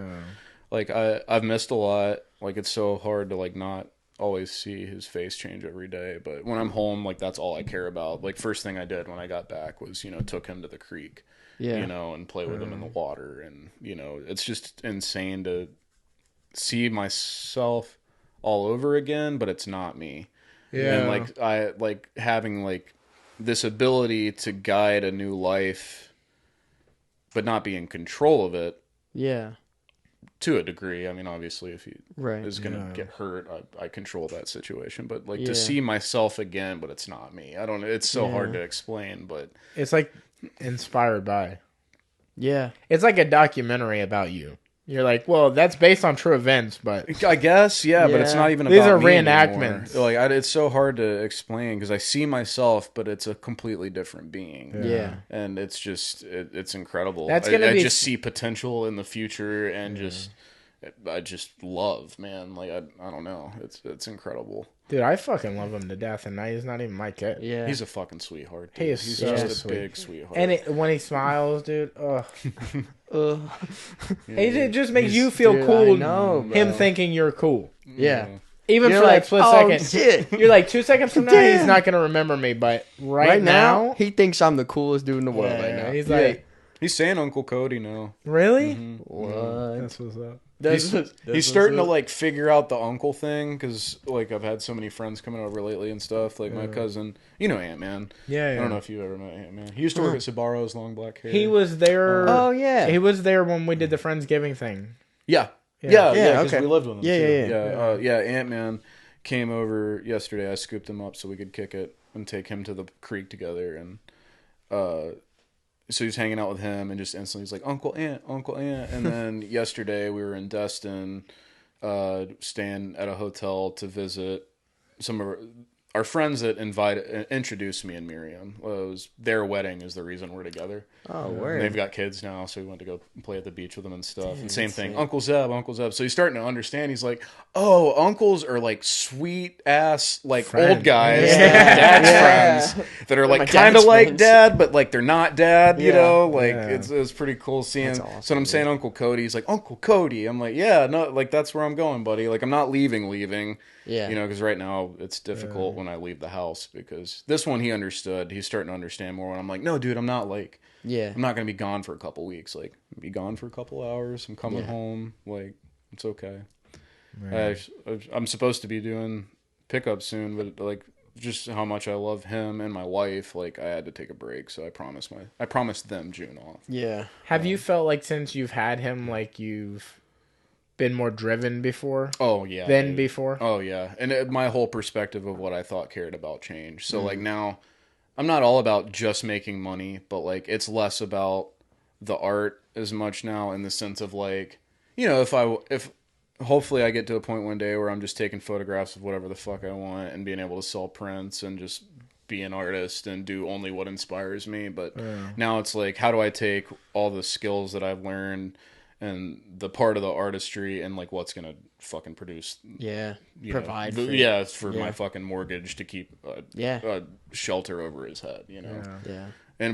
like, I've missed a lot. Like, it's so hard to like not always see his face change every day. But when I'm home, like that's all I care about. Like, first thing I did when I got back was took him to the creek. And play with him in the water. And, it's just insane to see myself all over again, but it's not me. Yeah. And, like, I, like, having, like, this ability to guide a new life, but not be in control of it. Yeah. To a degree. I mean, obviously, if he is going to get hurt, I control that situation. But, like, to see myself again, but it's not me. I don't know. It's so hard to explain, but... It's, like... Inspired by. Yeah. It's like a documentary about you. You're like, well, that's based on true events, but... I guess, but it's not even These about me reenactments. Like, it's so hard to explain because I see myself, but it's a completely different being. Yeah. And it's just, it's incredible. That's gonna I be... just see potential in the future and I just love, man. Like, I don't know. It's incredible. Dude, I fucking love him to death, and now he's not even my kid. Yeah. He's a fucking sweetheart, dude. He is He's so just sweet. a big sweetheart. And when he smiles, dude, it just makes you feel cool. Know, him thinking you're cool. Yeah. Even you're for like, that split second. Shit. You're like, 2 seconds from now, he's not going to remember me, but right now... He thinks I'm the coolest dude in the world right now. He's like... He's saying Uncle Cody now. Really? Mm-hmm. What? That's what's up. He's starting to like figure out the uncle thing because like I've had so many friends coming over lately and stuff. Like my cousin, Ant-Man. Yeah. I don't know if you ever met Ant-Man. He used to work at Sabaro's long black hair. He was there. Oh yeah. He was there when we did the Friendsgiving thing. Yeah. Because okay. we lived with him. Yeah. Ant-Man came over yesterday. I scooped him up so we could kick it and take him to the creek together and. So he's hanging out with him and just instantly he's like, Uncle Ant. And then yesterday we were in Destin, staying at a hotel to visit some of our friends that introduced me and Miriam. It was their wedding is the reason we're together. Oh, word. And they've got kids now, so we went to go play at the beach with them and stuff. And same thing, Uncle Zeb. So he's starting to understand. He's like, oh, uncles are like sweet ass like Friends. old guys, dad's friends that are like kind of like dad, but like they're not dad. You know, like it's pretty cool seeing. Awesome, so I'm saying Uncle Cody. He's like Uncle Cody. I'm like, yeah, no, like that's where I'm going, buddy. Like I'm not leaving. Yeah. Because right now it's difficult when I leave the house because this one he understood. He's starting to understand more when I'm like, no, dude, I'm not like, I'm not going to be gone for a couple weeks. Like, be gone for a couple hours. I'm coming home. Like, it's okay. Right. I'm supposed to be doing pickup soon, but like, just how much I love him and my wife, like, I had to take a break. So I promised them June off. Yeah. Have you felt like since you've had him, like you've been more driven before? Oh yeah. Than before? Oh yeah. And my whole perspective of what I thought cared about changed. So like now I'm not all about just making money, but like it's less about the art as much now in the sense of like, if hopefully I get to a point one day where I'm just taking photographs of whatever the fuck I want and being able to sell prints and just be an artist and do only what inspires me. But now it's like, how do I take all the skills that I've learned and the part of the artistry and like what's gonna fucking produce provide for my fucking mortgage to keep a shelter over his head,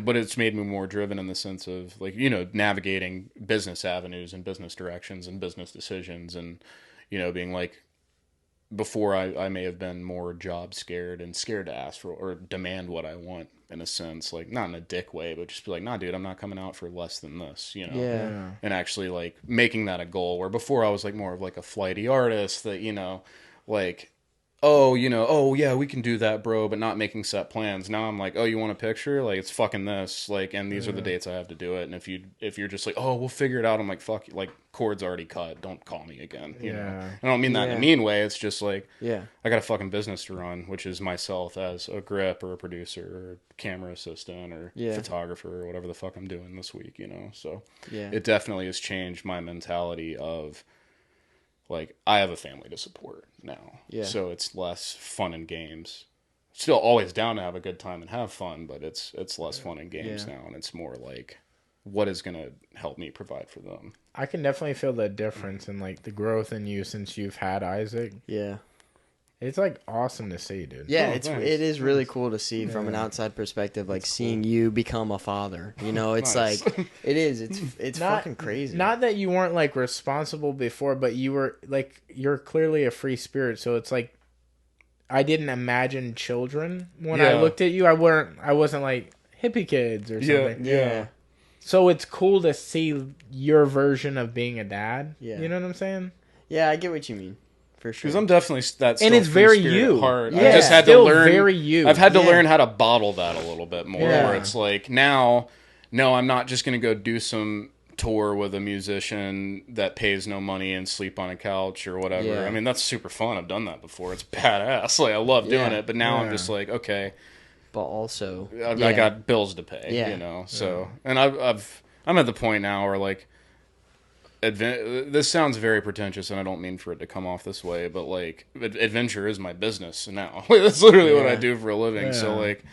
but it's made me more driven in the sense of like navigating business avenues and business directions and business decisions and being like before I may have been more job scared and scared to ask for or demand what I want in a sense, like not in a dick way, but just be like, nah, dude, I'm not coming out for less than this, and actually like making that a goal where before I was like more of like a flighty artist that, like oh, oh yeah, we can do that, bro, but not making set plans. Now I'm like, oh, you want a picture? Like, it's fucking this, like, and these are the dates I have to do it. And if you're just like, oh, we'll figure it out, I'm like, fuck, like, cord's already cut. Don't call me again. You know, I don't mean that in a mean way. It's just like, I got a fucking business to run, which is myself as a grip or a producer or a camera assistant or photographer or whatever the fuck I'm doing this week. So it definitely has changed my mentality of. Like, I have a family to support now. Yeah. So it's less fun and games. Still always down to have a good time and have fun, but it's less fun and games now. And it's more like, what is going to help me provide for them? I can definitely feel the difference in, like, the growth in you since you've had Isaac. Yeah. It's, like, awesome to see, dude. Yeah, it is really cool to see from an outside perspective, like, seeing you become a father. It's like, it is. It's fucking crazy. Not that you weren't, like, responsible before, but you were, like, you're clearly a free spirit, so it's like, I didn't imagine children when I looked at you. I wasn't, like, hippie kids or something. Yeah. So it's cool to see your version of being a dad. Yeah. You know what I'm saying? Yeah, I get what you mean. For sure. Because I'm definitely that. And it's very you. Heart. Yeah. I just had to learn. Very you. I've had to learn how to bottle that a little bit more. Where it's like now, no, I'm not just gonna go do some tour with a musician that pays no money and sleep on a couch or whatever. Yeah. I mean, that's super fun. I've done that before. It's badass. Like, I love doing it. But now I'm just like, okay. But also, I got bills to pay. Yeah. So, and I'm at the point now where like. This sounds very pretentious, and I don't mean for it to come off this way, but like adventure is my business now. That's literally what I do for a living. So like,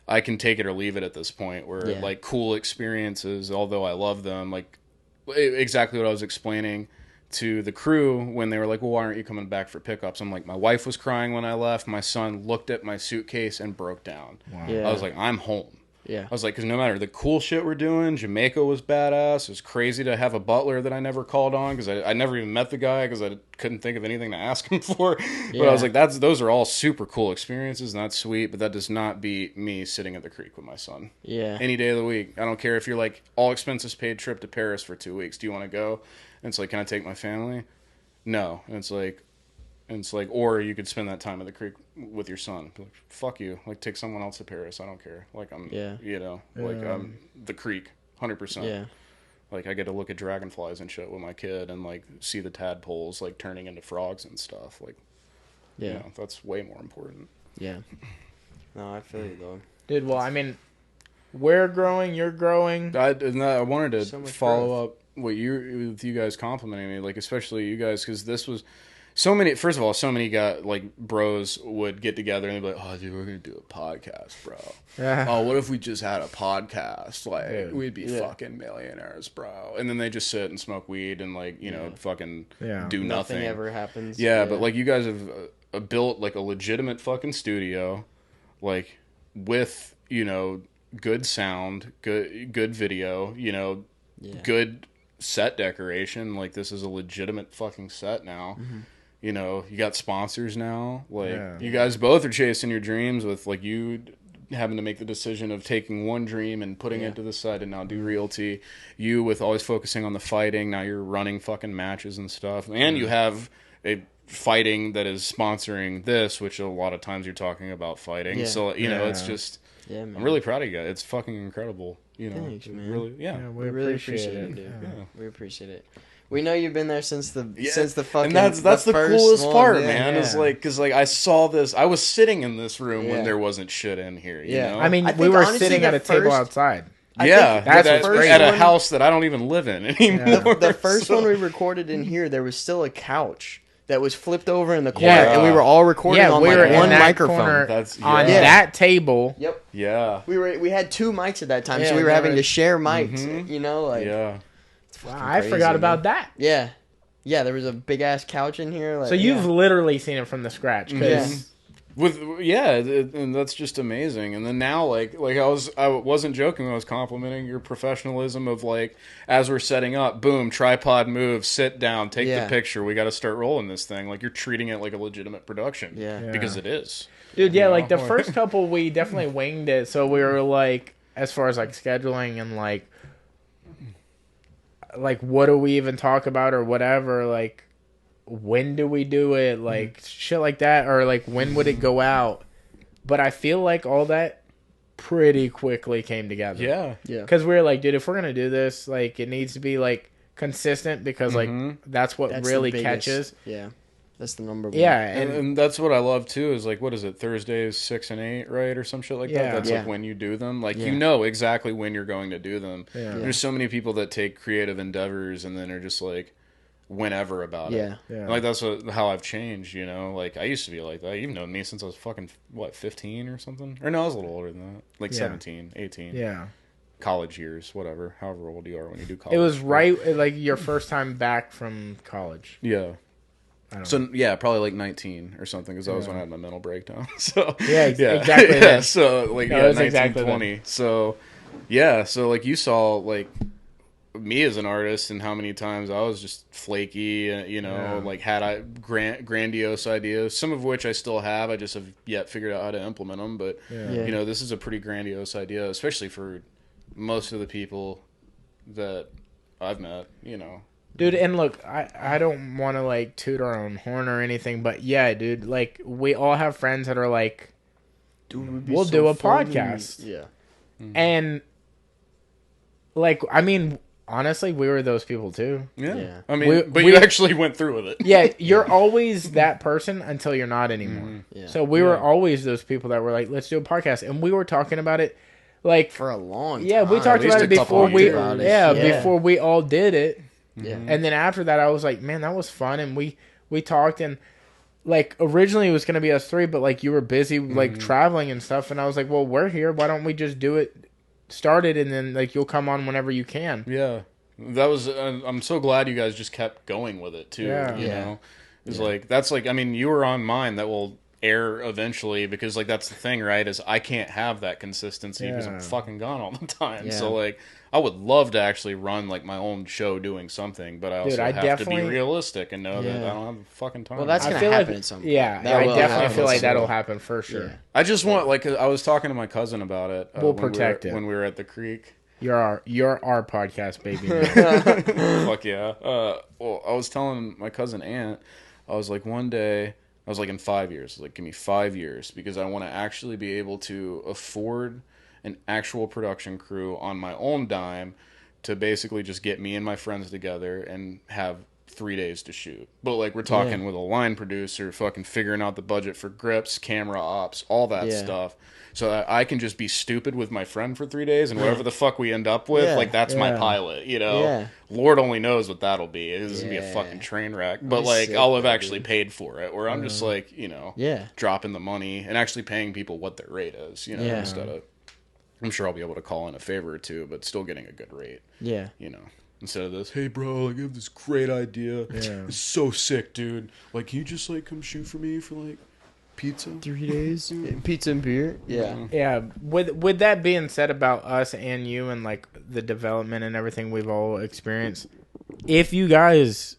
I can take it or leave it at this point. Where like cool experiences, although I love them, like exactly what I was explaining to the crew when they were like, "Well, why aren't you coming back for pickups?" I'm like, my wife was crying when I left. My son looked at my suitcase and broke down. Wow. I was like, I'm home. Yeah. I was like, because no matter the cool shit we're doing, Jamaica was badass. It was crazy to have a butler that I never called on because I never even met the guy because I couldn't think of anything to ask him for. But I was like, those are all super cool experiences and that's sweet, but that does not beat me sitting at the creek with my son. Yeah. Any day of the week. I don't care if you're like all expenses paid trip to Paris for 2 weeks. Do you want to go? And it's like, can I take my family? No. And it's like, or you could spend that time at the creek with your son. Like, fuck you. Like, take someone else to Paris. I don't care. Like, I'm the creek, 100%. Yeah. Like, I get to look at dragonflies and shit with my kid and, like, see the tadpoles, like, turning into frogs and stuff. Like, that's way more important. Yeah. No, I feel you, though. Dude, well, I mean, we're growing, you're growing. I wanted to follow up with you guys complimenting me, like, especially you guys, because this was... So many guys, like, bros would get together and they'd be like, oh, dude, we're going to do a podcast, bro. Oh, what if we just had a podcast? Like, we'd be fucking millionaires, bro. And then they just sit and smoke weed and, like, fucking do nothing. Nothing ever happens. Yeah, but, like, you guys have built, like, a legitimate fucking studio, like, with, good sound, good video, good set decoration. Like, this is a legitimate fucking set now. Mm-hmm. You got sponsors now. Like, you guys both are chasing your dreams with, like, you having to make the decision of taking one dream and putting it to the side and now do realty. You with always focusing on the fighting. Now you're running fucking matches and stuff. And you have a fighting that is sponsoring this, which a lot of times you're talking about fighting. Yeah. So, it's just... Yeah, man. I'm really proud of you guys. It's fucking incredible. Thanks, man. Really, we really appreciate it, dude. Yeah. We appreciate it. We know you've been there since the fucking. And that's the coolest part, man. Is like, because like I saw this. I was sitting in this room when there wasn't shit in here. You know? I mean, we were sitting at a table outside. That's at a house that I don't even live in anymore. The first one we recorded in here, there was still a couch that was flipped over in the corner, and we were all recording on one microphone. That table. Yep. Yeah. We had 2 mics at that time, so we were having to share mics. Mm-hmm. Wow, I forgot about that. Yeah. Yeah, there was a big ass couch in here. Like, so you've literally seen it from the scratch. And that's just amazing. And then now, like I wasn't joking when I was complimenting your professionalism of, like, as we're setting up, boom, tripod move, sit down, take the picture. We got to start rolling this thing. Like, you're treating it like a legitimate production. Yeah. Because it is. Dude, like the first couple, we definitely winged it. So we were like, as far as like scheduling and like what do we even talk about or whatever, like when do we do it, like shit like that, or like when would it go out? But I feel like all that pretty quickly came together. Yeah. Because we were like, dude, if we're gonna do this, like, it needs to be like consistent because like that's what really catches. Yeah, that's the number one. Yeah, and that's what I love too. Is like, what is it? Thursdays 6 and 8, right, or some shit like that. That's like when you do them. Like you know exactly when you're going to do them. Yeah. There's so many people that take creative endeavors and then are just like whenever about it. Yeah. Like that's how I've changed. You know, like I used to be like that. You've known me since I was fucking 15 or something. Or no, I was a little older than that. Like 17, 18. Yeah. College years, whatever, however old you are when you do college. It was like your first time back from college. Yeah. So yeah, probably like 19 or something, because that was when I had my mental breakdown. So exactly. Yeah, so like 19, exactly 20. That. So yeah, so like you saw like me as an artist and how many times I was just flaky, you know, like had I grandiose ideas, some of which I still have. I just have yet figured out how to implement them. But you know, this is a pretty grandiose idea, especially for most of the people that I've met, you know. Dude, and look, I don't want to like toot our own horn or anything, but yeah, dude, like we all have friends that are like, dude, we'll do a podcast. Yeah. And like, I mean, honestly, we were those people too. Yeah. I mean, but you actually went through with it. Yeah, you're always that person until you're not anymore. Yeah. So we were always those people that were like, let's do a podcast. And we were talking about it like for a long time. Yeah, we talked about it before before we all did it. Yeah. And then after that, I was like, man, that was fun. And we talked, and like originally it was going to be us three, but like you were busy like traveling and stuff. And I was like, well, we're here. Why don't we just do it? Start it, and then like you'll come on whenever you can. Yeah. That was, I'm so glad you guys just kept going with it too. Yeah. You know, it's like, that's like, I mean, you were on mine that will air eventually, because like that's the thing, right? Is I can't have that consistency because I'm fucking gone all the time. So like, I would love to actually run like my own show doing something, but I also have to be realistic and know that I don't have fucking time. Well, that's gonna happen at some point. Yeah, I definitely feel like that'll happen for sure. Yeah. I just want, like, I was talking to my cousin about it. We'll protect it when we were at the creek. You're our podcast, baby. Fuck yeah. Well, I was telling my cousin Ant, I was like, one day, I was like, in 5 years, I was like, give me 5 years, because I want to actually be able to afford an actual production crew on my own dime to basically just get me and my friends together and have 3 days to shoot. But like, we're talking with a line producer, fucking figuring out the budget for grips, camera ops, all that stuff. So that I can just be stupid with my friend for 3 days, and whatever the fuck we end up with, like, that's my pilot, you know? Yeah. Lord only knows what that'll be. It's gonna be a fucking train wreck. But like, I'll have actually paid for it, where I'm just like, you know, dropping the money and actually paying people what their rate is, you know, instead of, I'm sure I'll be able to call in a favor or two, but still getting a good rate. Yeah. You know, instead of this, hey bro, like, I have this great idea. Yeah. It's so sick, dude. Like, can you just like come shoot for me for like pizza? 3 days? Pizza and beer? Yeah. Yeah. With that being said about us and you and like the development and everything we've all experienced, if you guys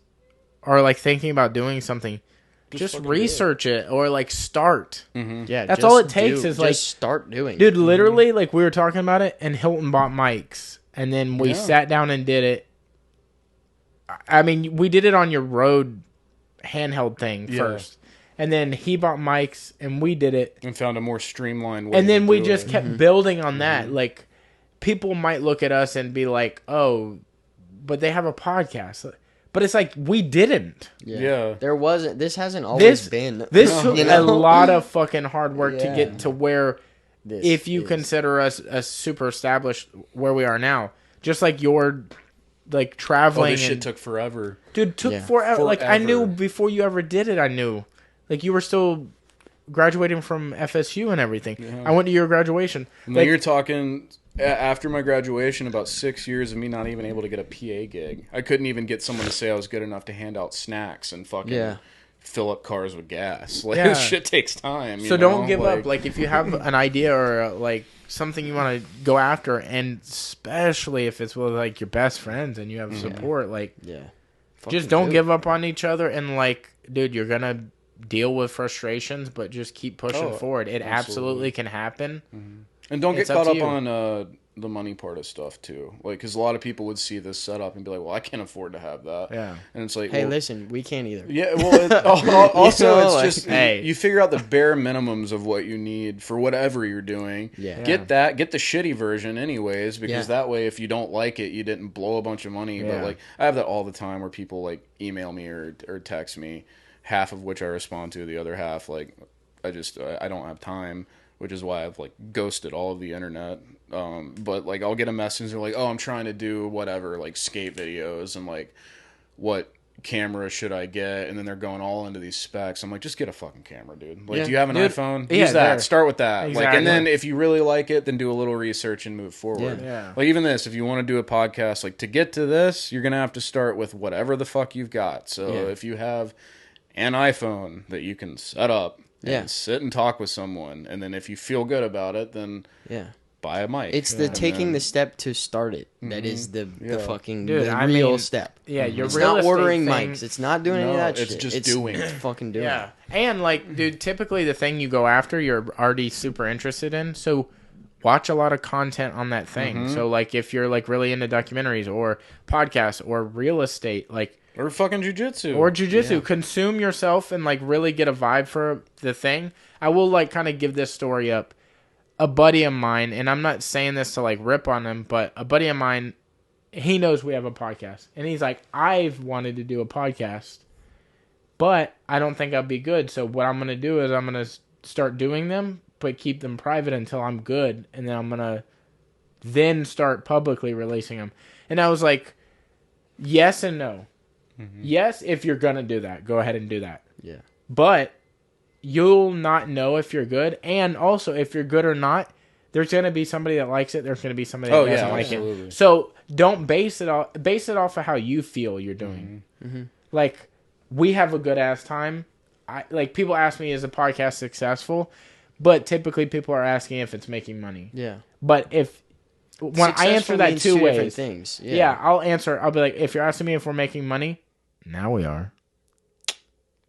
are like thinking about doing something, just research it or like start. Yeah, that's all it takes is like start doing. Dude, literally, like we were talking about it, and Hilton bought mics, and then we sat down and did it. I mean, we did it on your Rode handheld thing first, and then he bought mics, and we did it and found a more streamlined way. And then we just kept building on that. Like, people might look at us and be like, "Oh, but they have a podcast." But it's like, we didn't. Yeah. There wasn't. This hasn't always been. This took a lot of fucking hard work to get to where, if you consider us a super established where we are now. Just like your, like, traveling. This shit took forever. Dude, took forever. Like, I knew before you ever did it, I knew. Like, you were still graduating from FSU and everything. Yeah. I went to your graduation. Now you're talking... After my graduation, about 6 years of me not even able to get a PA gig. I couldn't even get someone to say I was good enough to hand out snacks and fucking fill up cars with gas. Like, this shit takes time. So don't give up. Like, if you have an idea or, like, something you want to go after, and especially if it's with, like, your best friends and you have support, like, just don't give up on each other. And, like, dude, you're going to deal with frustrations, but just keep pushing forward. It absolutely can happen. And don't get caught up on the money part of stuff too. Like, because a lot of people would see this setup and be like, well, I can't afford to have that. Yeah. And it's like, Hey, well, listen, we can't either. yeah, well, also, You know, it's like, just, hey. you figure out the bare minimums of what you need for whatever you're doing. Yeah. Get the shitty version anyways, because that way, if you don't like it, you didn't blow a bunch of money. Yeah. But, like, I have that all the time where people, like, email me or text me, half of which I respond to, the other half, like, I don't have time, which is why I've, like, ghosted all of the internet. But, like, I'll get a message, they're like, oh, I'm trying to do whatever, like, skate videos, and, like, what camera should I get? And then they're going all into these specs. I'm like, just get a fucking camera, dude. Like, do you have an iPhone? Use that. Start with that. Exactly. Like, and then if you really like it, then do a little research and move forward. Yeah. Like, even this, if you want to do a podcast, like, to get to this, you're going to have to start with whatever the fuck you've got. So if you have an iPhone that you can set up and sit and talk with someone, and then if you feel good about it, then buy a mic. It's the taking the step to start it that is the fucking Dude, the real step. Yeah, your It's real not estate ordering thing, mics. It's not doing any of that it's shit. just doing it. It's fucking doing Yeah. it. And, like, dude, typically the thing you go after, you're already super interested in. So watch a lot of content on that thing. So, like, if you're, like, really into documentaries or podcasts or real estate, like... Or fucking jujitsu. Or jujitsu. Consume yourself and, like, really get a vibe for the thing. I will, like, kind of give this story up. A buddy of mine, and I'm not saying this to, like, rip on him, but a buddy of mine, he knows we have a podcast. And he's like, I've wanted to do a podcast, but I don't think I'd be good. So what I'm going to do is I'm going to start doing them, but keep them private until I'm good. And then I'm going to then start publicly releasing them. And I was like, yes and no. Yes, if you're going to do that, go ahead and do that. Yeah. But you'll not know if you're good. And also, if you're good or not, there's going to be somebody that likes it. There's going to be somebody that doesn't like it. So don't base it off of how you feel you're doing. Like, we have a good ass time. Like, people ask me, is the podcast successful? But typically people are asking if it's making money. Yeah. But when I answer that two ways, different things. I'll be like, if you're asking me if we're making money, now we are.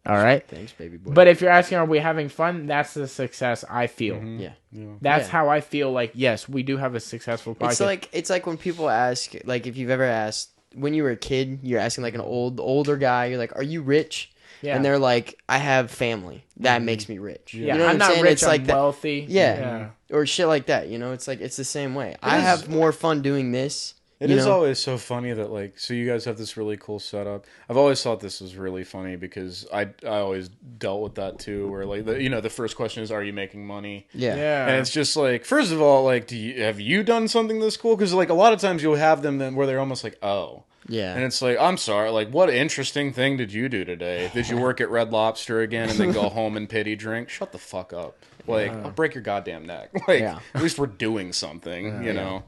All right. Thanks, baby boy. But if you're asking, are we having fun? That's the success I feel. Yeah. That's how I feel. Like, yes, we do have a successful podcast. It's like when people ask, like, if you've ever asked when you were a kid, you're asking like an older guy, you're like, are you rich? Yeah. And they're like, I have family. That makes me rich. Yeah, you know I'm not rich. It's I'm like wealthy. Yeah. Or shit like that. You know, it's like it's the same way. I have more fun doing this. It is always so funny that, like, so you guys have this really cool setup. I've always thought this was really funny because I always dealt with that too, where, like, the first question is, are you making money? Yeah. And it's just like, first of all, like, have you done something this cool? Because, like, a lot of times you'll have them then where they're almost like, oh. Yeah. And it's like, I'm sorry, like, what interesting thing did you do today? Did you work at Red Lobster again and then go home and pity drink? Shut the fuck up. Like, I'll break your goddamn neck. Like, at least we're doing something, you know?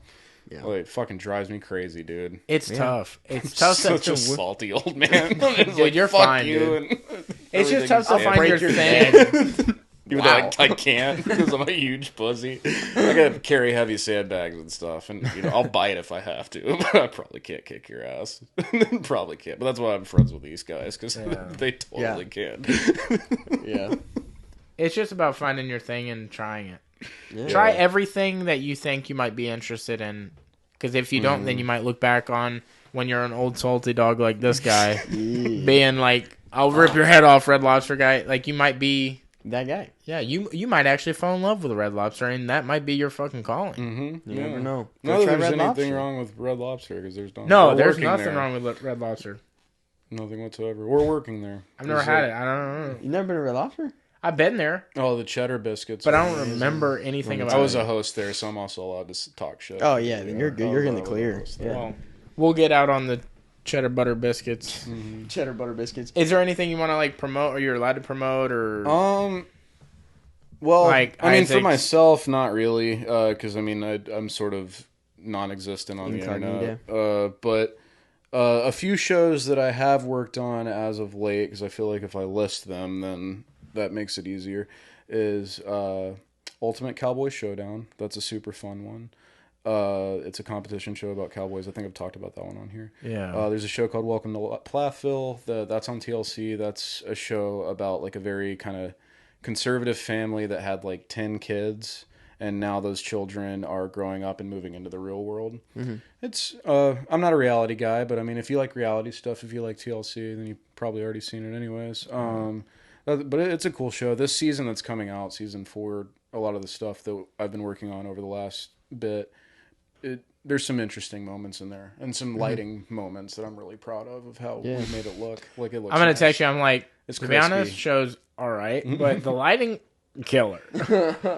Yeah. Like, it fucking drives me crazy, dude. It's tough. It's tough. Such a salty old man. Dude, like, you're fine, dude. It's just tough to find your thing. Wow. I can't because I'm a huge pussy. I gotta carry heavy sandbags and stuff, and I'll bite if I have to, but I probably can't kick your ass. Probably can't, but that's why I'm friends with these guys because they totally can. Yeah. It's just about finding your thing and trying it. Yeah. Try everything that you think you might be interested in, because if you don't, then you might look back on when you're an old salty dog like this guy, being like, "I'll rip your head off, Red Lobster guy." Like, you might be that guy. Yeah, you might actually fall in love with a Red Lobster, and that might be your fucking calling. You never know. Not that there's anything wrong with Red Lobster because there's there's nothing wrong with Red Lobster. Nothing whatsoever. We're working there. I've never had it. I don't know. You never been to Red Lobster? I've been there. Oh, the cheddar biscuits. But I don't remember anything about it. I was a host there, so I'm also allowed to talk shit. Oh, yeah, then you're good. You're in the clear. Yeah. Well, we'll get out on the cheddar butter biscuits. Cheddar butter biscuits. Is there anything you want to, like, promote, or you're allowed to promote, or... Well, like, I mean, for myself, not really, because, I mean, I'm sort of non-existent on the internet. But a few shows that I have worked on as of late, because I feel like if I list them, then that makes it easier, is Ultimate Cowboy Showdown. That's a super fun one. It's a competition show about cowboys. I think I've talked about that one on here. Yeah. There's a show called Welcome to Plathville. That's on TLC. That's a show about, like, a very kind of conservative family that had, like, 10 kids, and now those children are growing up and moving into the real world. It's I'm not a reality guy, but I mean, if you like reality stuff, if you like TLC, then you've probably already seen it anyways. But it's a cool show. This season that's coming out, season 4, a lot of the stuff that I've been working on over the last bit, there's some interesting moments in there and some lighting moments that I'm really proud of how we made it look. Like it looks. I'm gonna nice. text you. I'm like, It's to be honest, show's all right, but the lighting, killer.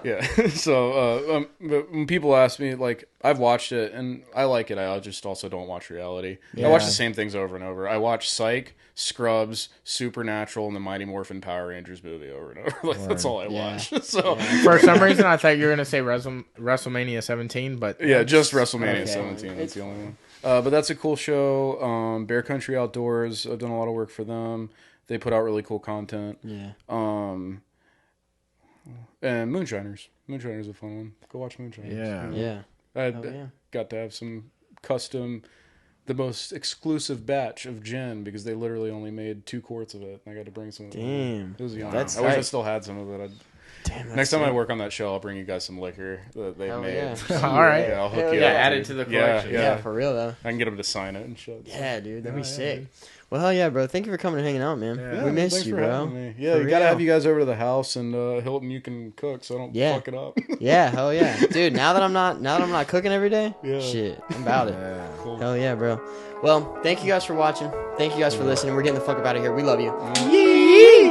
Yeah. So, but when people ask me, like, I've watched it and I like it. I just also don't watch reality. I watch the same things over and over. I watch Psych, Scrubs, Supernatural, and the Mighty Morphin Power Rangers movie over and over. Like, that's all I watch. So for some reason, I thought you were gonna say WrestleMania 17, but just WrestleMania 17. That's the only one. But that's a cool show. Bear Country Outdoors. I've done a lot of work for them. They put out really cool content. Yeah. And Moonshiners. Moonshiners is a fun one. Go watch Moonshiners. Yeah. I got to have some custom, the most exclusive batch of gin because they literally only made 2 quarts of it. I got to bring some of it. Damn. It was young. That's I wish I tight. still had some of it. Damn, Next time I work on that show, I'll bring you guys some liquor that they made. Yeah. All right. Yeah, I'll hook you Yeah, up. add it dude. to the collection. Yeah, for real though. I can get them to sign it and shit. Yeah, dude, that'd be sick. Well, hell yeah, bro. Thank you for coming and hanging out, man. Yeah, we missed thanks you, for bro. having me. Yeah, For you gotta real. have you guys over to the house, and Hilton, you can cook, so I don't fuck it up. Yeah, hell yeah, dude. Now that I'm not cooking every day, Yeah. shit, I'm about it. Cool. Hell yeah, bro. Well, thank you guys for watching. Thank you guys for listening. We're getting the fuck up out of here. We love you. Yeah.